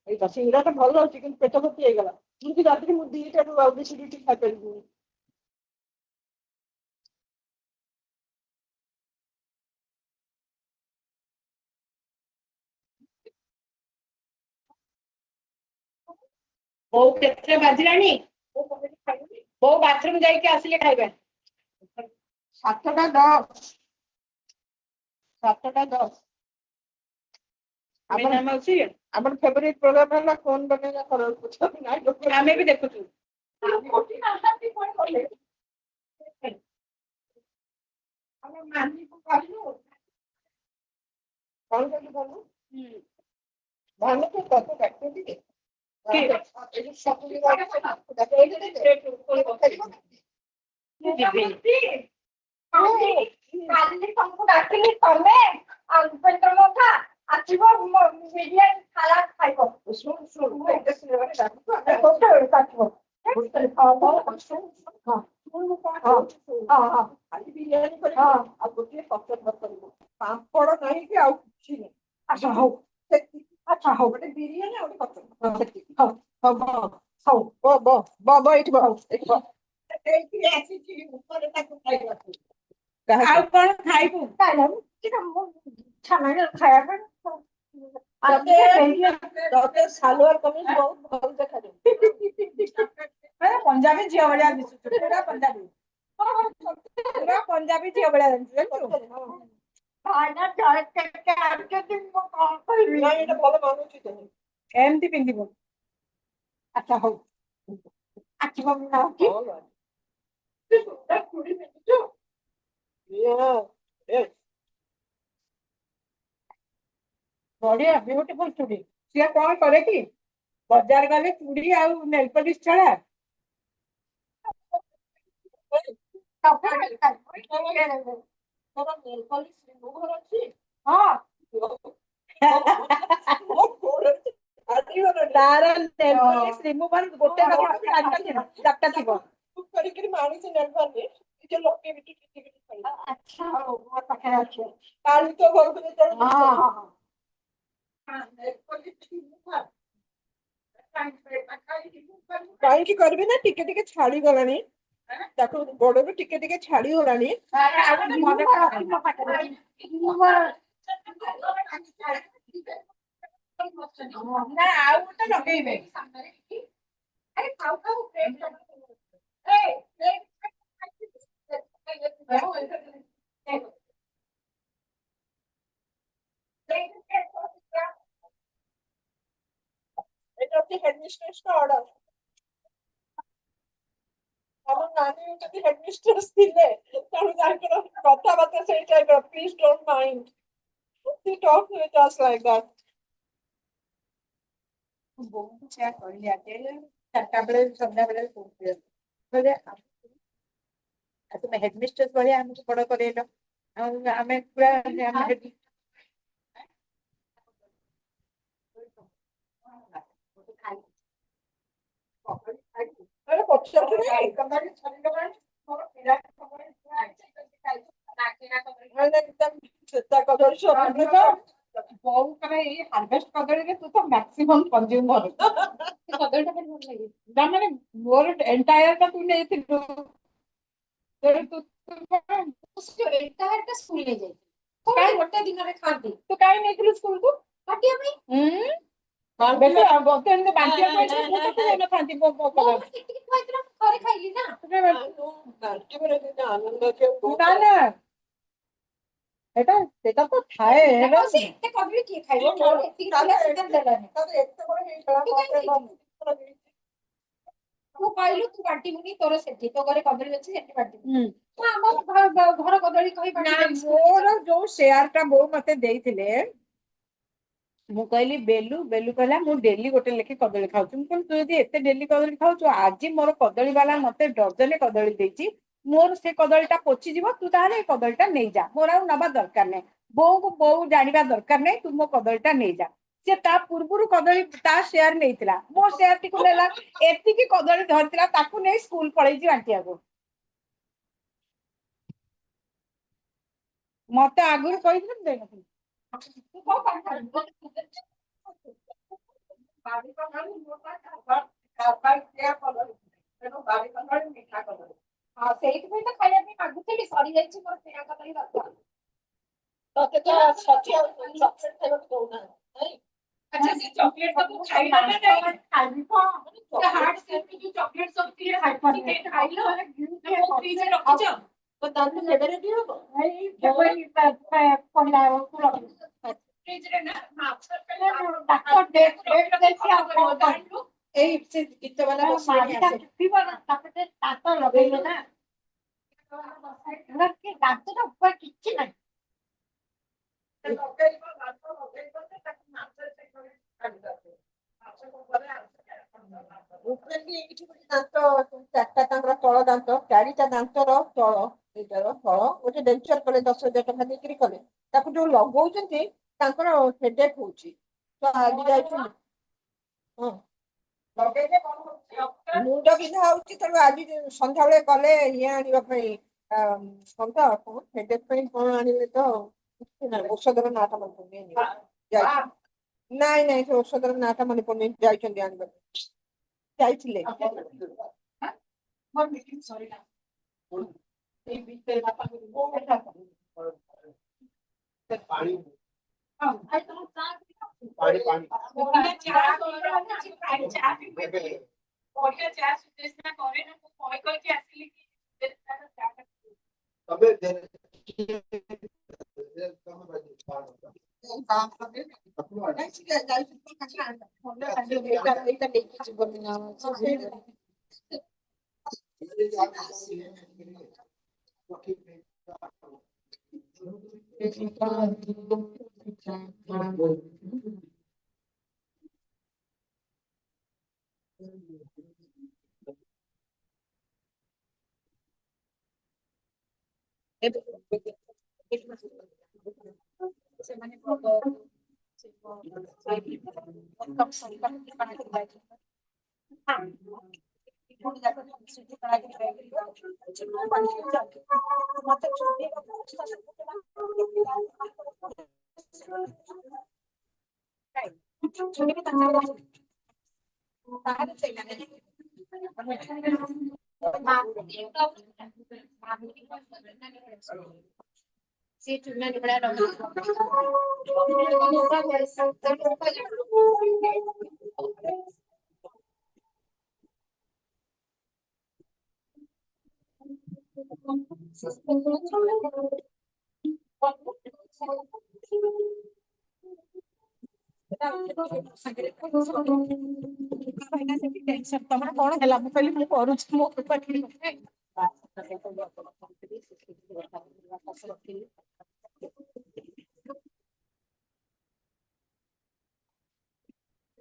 ଏଇଟା ସିଙ୍ଗଡାଟା ଭଲ ଲାଗୁଛି କିନ୍ତୁ ପେଟ ଭର୍ତ୍ତି ହେଇଗଲା କିନ୍ତୁ ରାତିରେ ମୁଁ ଦିଟାରୁ ଆଉ ବେଶୀ ରୁଟି ଖାଇପାରିବିନି ବୋଉ କେତେ ବାଜିଲାଣି ବୋଉ ବାଥରୁମ ଯାଇକି ଆସିଲେ ଖାଇବେ 7:10 7:10 ଆମର ଫେଭରିଟ ପ୍ରୋଗ୍ରାମ ହେଲା କौन बनेगा करोड़पति ଆମେ ବି ଦେଖୁଛୁ ଆମେ ମାନିକୁ କହିଲୁ କଣ କହିଲୁ ଭଲ ତ କତ ଦେଖୁ ଟିକେ କାଲି ତମକୁ ଡାକିଲି ତମେ ଆଉ ଉପେନ୍ଦ୍ର ମଥା ଆସିବ ବିରିୟାନୀ ଖାଇବା ଖାଇବ ଶୁଣ ଖାଲି ବିରିୟାନୀ କରିବ ଆଉ ଗୋଟିଏ ପଚର କରିବ ପାମ୍ପଡ଼ କାହିଁକି ଆଉ କିଛି ନାହିଁ ଆଚ୍ଛା ହଉ ଆଚ୍ଛା ହଉ ଗୋଟେ ବିରିୟାନୀ ଆଉ ଗୋଟେ ପଚର ହଉ ଏଇଠି ଏଇଠି ଆସିଛି ଉପରେ ତାକୁ ଖାଇବାକୁ ଆଉ କଣ ଖାଇବୁ ଖାଇବା ପାଇଁ ସାଲୁଆର କମିଜ ବହୁତ ଭଲ ଦେଖାଯାଉଛି ପଞ୍ଜାବୀ ଝିଅ ଭଳିଆ ଦିଶୁଛୁ ପୁରା ପଞ୍ଜାବୀ ପଞ୍ଜାବୀ ଝିଅ ଭଳିଆ ଜାଣିଛୁ ଏମିତି ପିନ୍ଧିବ ଆଚ୍ଛା ହଉ ବଢିଆ ବିୟୁଟିଫୁଲ ଚୁଡ଼ି ସିଏ କଣ କରେ କି ବଜାର ଗଲେ ଚୁଡ଼ି ଆଉ ନେଲ ପଲିଶ ଛଡା ତାର ରିମୁଭର ଗୋଟେ ଚାରିଟା ଥିବ କରିକି ମାଣିଛି ନେଲଭର ନିଜ ଲୋକେ ବି ଆଚ୍ଛା ହଉ ମୋ ପାଖରେ ଅଛି କାଲି ତ ଘରକୁ କାହିଁକି କରିବି ନା ଟିକେ ଟିକେ ଛାଡିଗଲାଣି ତାକୁ ଗୋଡରୁ ଟିକେ ଟିକେ ଛାଡିଗଲାଣି ନା ଆଉ ଗୋଟେ ଲଗେଇବେ এটা হচ্ছে হেডমিস্ট্রেসটা অর্ডার আমার নানি যদি হেডমিস্ট্রেস ଥିଲେ তাহলে তাଙ୍କର কথাবার্তা সেই টাইপের please don't mind he talks with us like that ବହୁତ ସେୟା କହିଲି ଆଗେ 4ଟା ବେଳେ ସନ୍ଧ୍ୟାବେଳେ କହିଲେ ତୁମେ ହେଡମିଷ୍ଟ୍ରେସ ଭଳିଆ ଆମକୁ ବଡ କରେଇଲ ଆଉ ଆମେ ପୁରା ହାର୍ଭେଷ୍ଟ କଦଳୀରେ ତୁ ତ ମ୍ୟାକ୍ସିମମ୍ କନଜ୍ୟୁମର କଦଳୀଟା ଭଲ ଲାଗେ ମାନେ ମୋର ଏଣ୍ଟାୟାର ଟା ତୁ ନେଇଥିଲୁ ଗୋଟେ ଦିନରେ ଖାଆନ୍ତି ତୁ କାହିଁ ନେଇଥିଲୁ ସ୍କୁଲକୁ କାଟିବା ପାଇଁ ଥରେ ଖାଇଲି ନା ଏଟା ସେଟା ତ ଥାଏ ଏତେ କଦଳୀ କିଏ ଖାଇବ ତୁ କହିଲୁ ତୁ ବାଣ୍ଟିବୁନି ତୋର ସେଠି ତୋ ଘରେ କଦଳୀ ଅଛି ସେଠି ବାଣ୍ଟିବୁ ଆମ ଘର କଦଳୀ ମୋର ଯୋଉ ସେୟାର ଟା ବୋଉ ମତେ ଦେଇଥିଲେ ମୁଁ କହିଲି ବେଲୁ କହିଲା ମୁଁ ଡେଲି ଗୋଟେ ଲେଖେ କଦଳୀ ଖାଉଛି ମୁଁ କହିଲି ତୁ ଯଦି ଏତେ ଡେଲି କଦଳୀ ଖାଉଛୁ ଆଜି ମୋର କଦଳୀ ବାଲା ମତେ ଡଜନେ କଦଳୀ ଦେଇଛି ମୋର ସେ କଦଳୀଟା ପଚିଯିବ ତୁ ତାହେଲେ ଏ କଦଳୀଟା ନେଇଯା ମୋର ଆଉ ନବା ଦରକାର ନାହିଁ ବୋଉ ଜାଣିବା ଦରକାର ନାହିଁ ତୁ ମୋ କଦଳୀଟା ନେଇଯା ସେ ତା ପୂର୍ବରୁ କଦଳୀ ତା ସେୟାର ନେଇଥିଲା ମୋ ସେୟାର ଟିକୁ ନେଲା ଏତିକି କଦଳୀ ଧରିଥିଲା ତାକୁ ନେଇ ସ୍କୁଲ ପଳେଇଛି ବାଣ୍ଟିବାକୁ ମତେ ଆଗରୁ କହିଥିଲେ ମୁଁ ଦେଇନଥିଲି ସେଇଥିପାଇଁ ତ ଖାଇବା ପାଇଁ ମାଗୁଥିଲି ସରିଯାଇଛି ମୋର କିଣା କଦଳୀ ଦରକାର ତତେ ତ ଖାଇବାକୁ ଦଉନାହାନ୍ତି अच्छा से चॉकलेट तो तू खाइला ना नहीं खाली तो हार्ट शेप की जो चॉकलेट सब थी खाइला वो फ्रिज में रखी छ तो दांत लेबरे दियो भाई केवल पहला पूरा फ्रिज रे ना माछ पहले डॉक्टर डेट देखि आ दांत ए से गीत वाला बसले आसे पीवा ना तापते दांत लगेलो ना के दांत ना ऊपर किछि नहीं ଚାରିଟା ତଳ ଦାନ୍ତ ଚାରିଟା ଦାନ୍ତର ତଳ ଏଇଟାର ତଳ ଗୋଟେ ଡେଞ୍ଚର କଲେ 10,000 ଟଙ୍କା ଦେଇକିରି କଲେ ତାକୁ ଯୋଉ ଲଗଉଛନ୍ତି ତାଙ୍କର ହେଡେକ୍ ହଉଛି ତ ଆଜି ଯାଇଥିଲି ହଁ ମୁଣ୍ଡ ବିନ୍ଧା ହଉଛି ତେଣୁ ଆଜି ସନ୍ଧ୍ୟାବେଳେ ଗଲେ ଇଏ ଆଣିବା ପାଇଁ ସନ୍ଧ୍ୟା କଣ ହେଡେକ୍ ପାଇଁ କଣ ଆଣିଲେ ତ ଔଷଧର ନାଁଟା ମନେ ପଡୁନି ନାଇଁ ନାଇଁ ସେ ଔଷଧର ନାଁଟା ମନେ ପଡୁନି ଯାଇଛନ୍ତି ଆଣିବା ଯାଇଥିଲେ से चुना निकला ତମର କଣ ହେଲା ମୁଁ କହିଲି ମୁଁ କରୁଛି ମୋ ପାଖରେ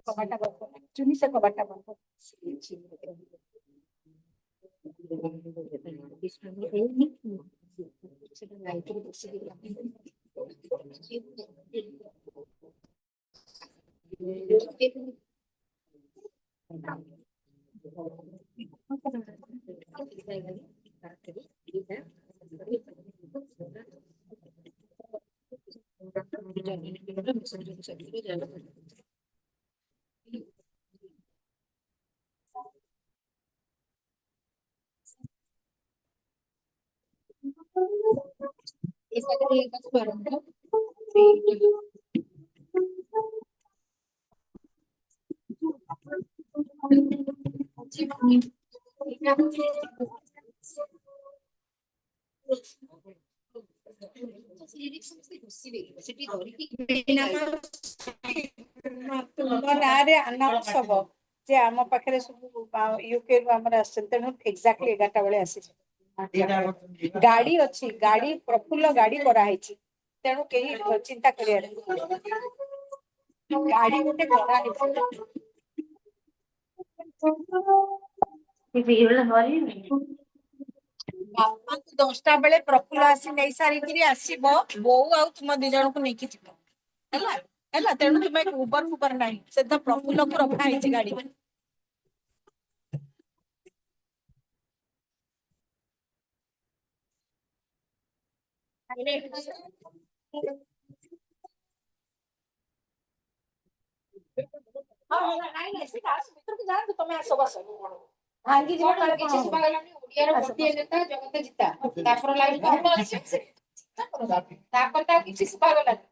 कबाटा बंद चुनी से कबाटा बंद अनाउंस हबो जे आम पाखरे सब यूके रु हमर आछन तेनु एग्जैक्टली 11टा बेले आसी गाड़ी अछि गाड़ी प्रफुल्ल गाड़ी करा हैछि तेनु केही चिंता करिया गाड़ी गोटे करा हैछि बापा 10टा बेले प्रफुल्ल आसी नै सारी किरी आसीबो बो आउ तुम दि जण को नेकी जिवो हैला हैला तेनु तुम उबर नाही से तो प्रफुल्ल को रखा हैछि गाड़ी ତମେ ଆସ ବସ ଭାଙ୍ଗି ଯିବ କାଳେ କିଛି ସୁବା ଗଲାନି ଓଡିଆର ଗୋଟିଏ ନେତା ଜଗତ ଜିତା ତାपर ଲାଇନ କଣ ଅଛି ତାପରେ ତା କିଛି ସୁବା ଗଲାନି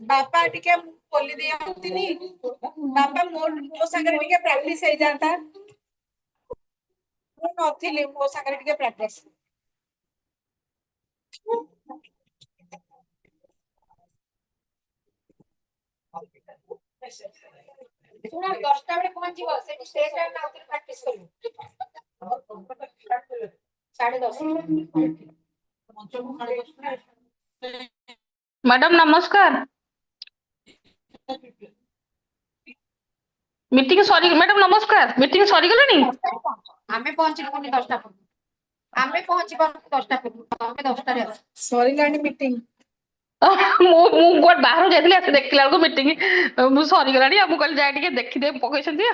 बापा टिके बोली दियंतिनी बापा मो सागर टिके प्रैक्टिस हे जाता मु नथिली मो सागर टिके प्रैक्टिस ଶୁଣ 10ଟା ବେଳେ ପହଞ୍ଚିବ ସେଠି ଷ୍ଟେଜ ରେ ନା ଆଉଥରେ ପ୍ରାକ୍ଟିସ କରିବୁ 10:30 मैडम नमस्कार मीटिंग सॉरी मैडम नमस्कार मीटिंग सॉरी गलानी ଆମେ ପହଞ୍ଚିବୁନି 10ଟା ପୂର୍ବରୁ ଆମେ ପହଞ୍ଚିବାନି 10ଟା ପୂର୍ବରୁ ଆମେ 10ଟାରେ ଆସ ସରିଲାଣି ମିଟିଂ ମୁଁ ଗୋଟ ବାହାରୁ ଯାଇଥିଲି ଆସି ଦେଖିଲା ବେଳକୁ ମିଟିଂ ମୁଁ ସରି ଗଲାଣି ମୁଁ କହିଲି ଯାଇ ଟିକେ ଦେଖିଦେ ପକେଇଛନ୍ତି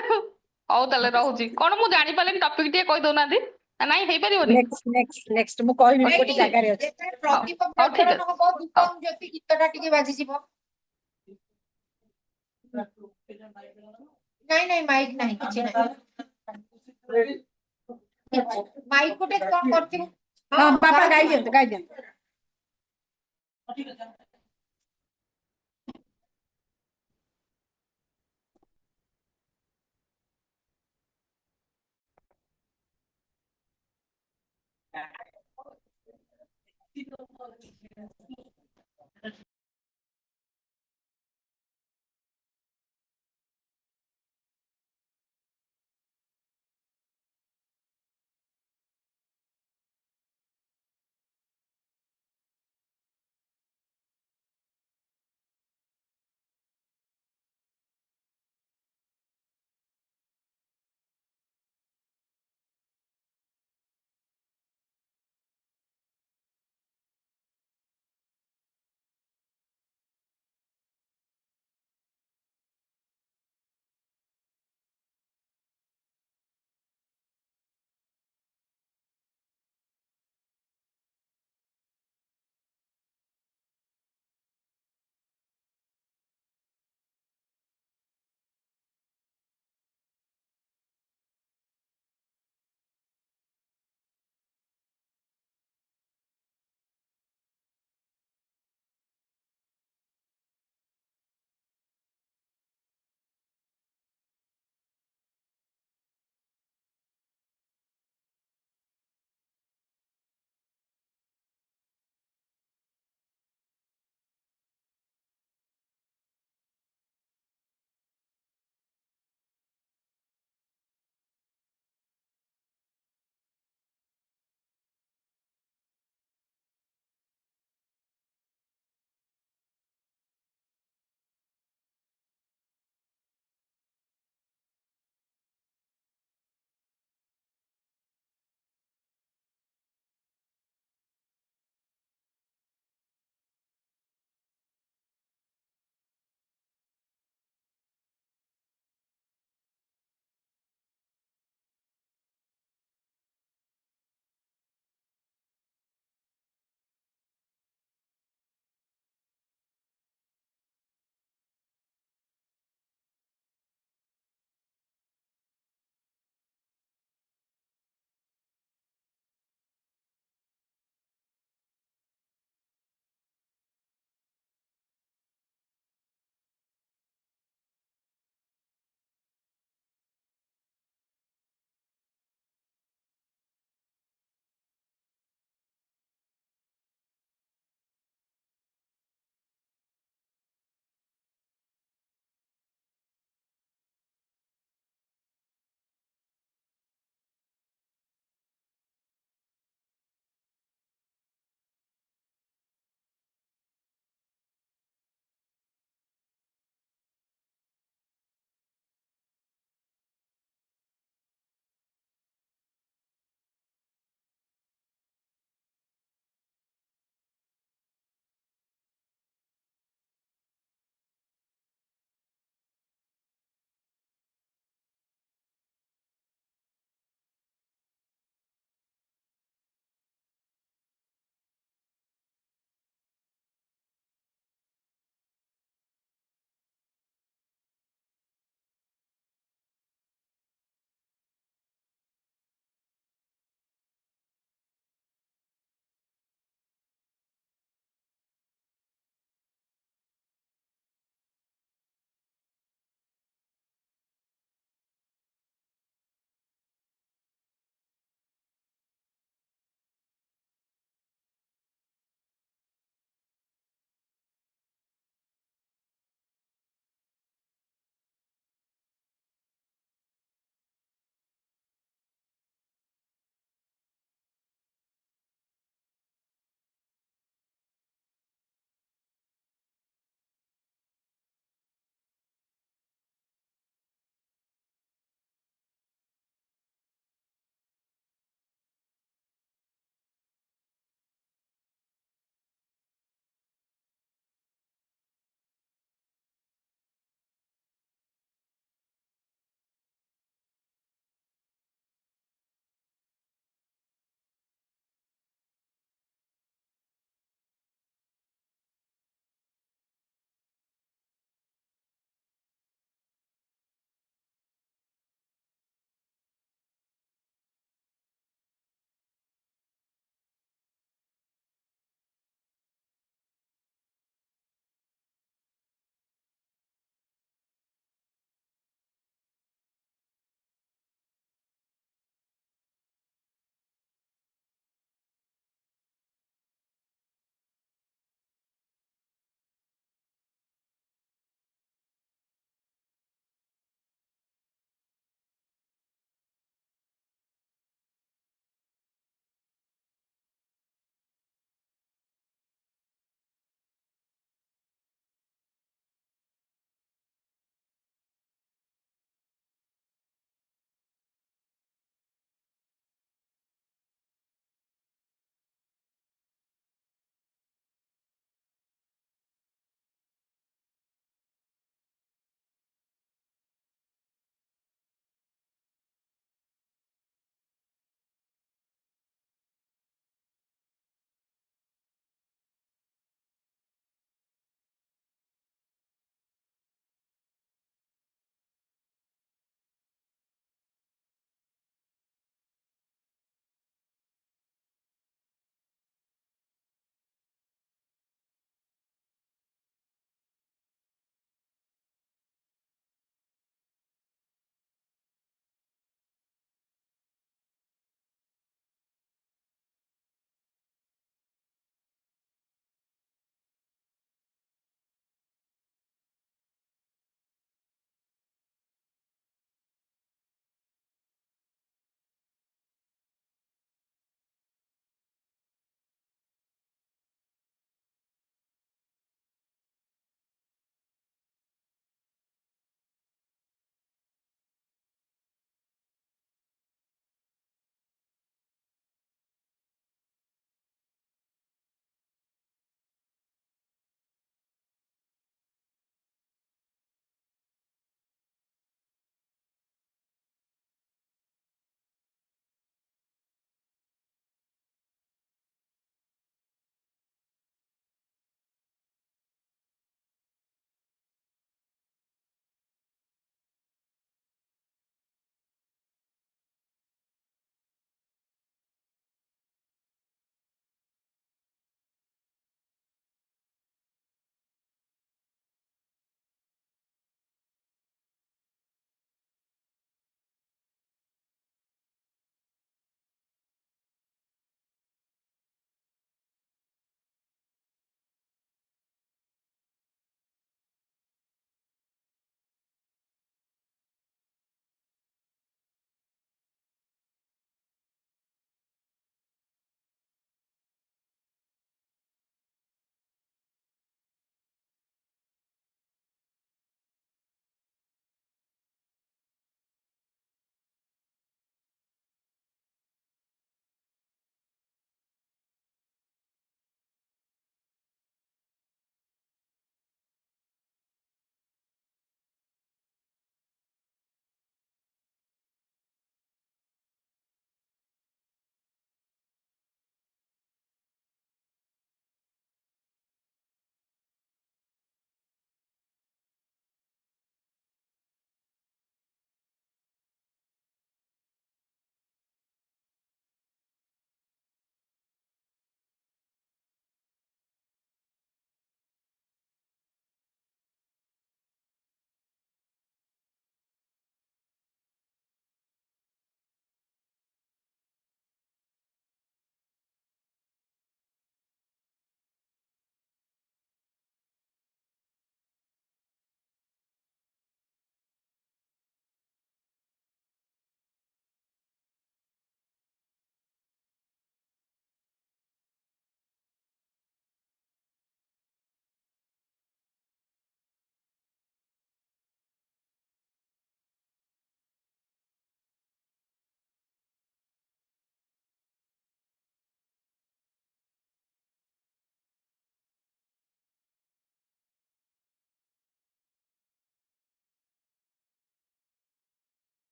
ହଉ ତାହେଲେ ରହୁଛି କଣ ମୁଁ ଜାଣି ପାରିଲିନି ଟପିକ ଟିକେ କହି ଦଉନାହାନ୍ତି ନାଇଁ ହେଇପାରିବନି ନେକ୍ସଟ ମୁଁ କହିବି ଗୋଟେ ଜାଗାରେ ଅଛି ପ୍ରଦୀପ ହଉ ଠିକ ପ୍ରଜ୍ୱଳନ ହବ ଦୀପମ ଜ୍ୟୋତି ଗୀତଟା ଟିକେ ବାଜିଯିବ ନାଇଁ ମାଇକ୍ ନାହିଁ କିଛି ନାହିଁ ମାଇକ୍ ଗୋଟେ କଣ କରିଥିବୁ ହଁ ବାପା ଗାଇ ଦିଅନ୍ତୁ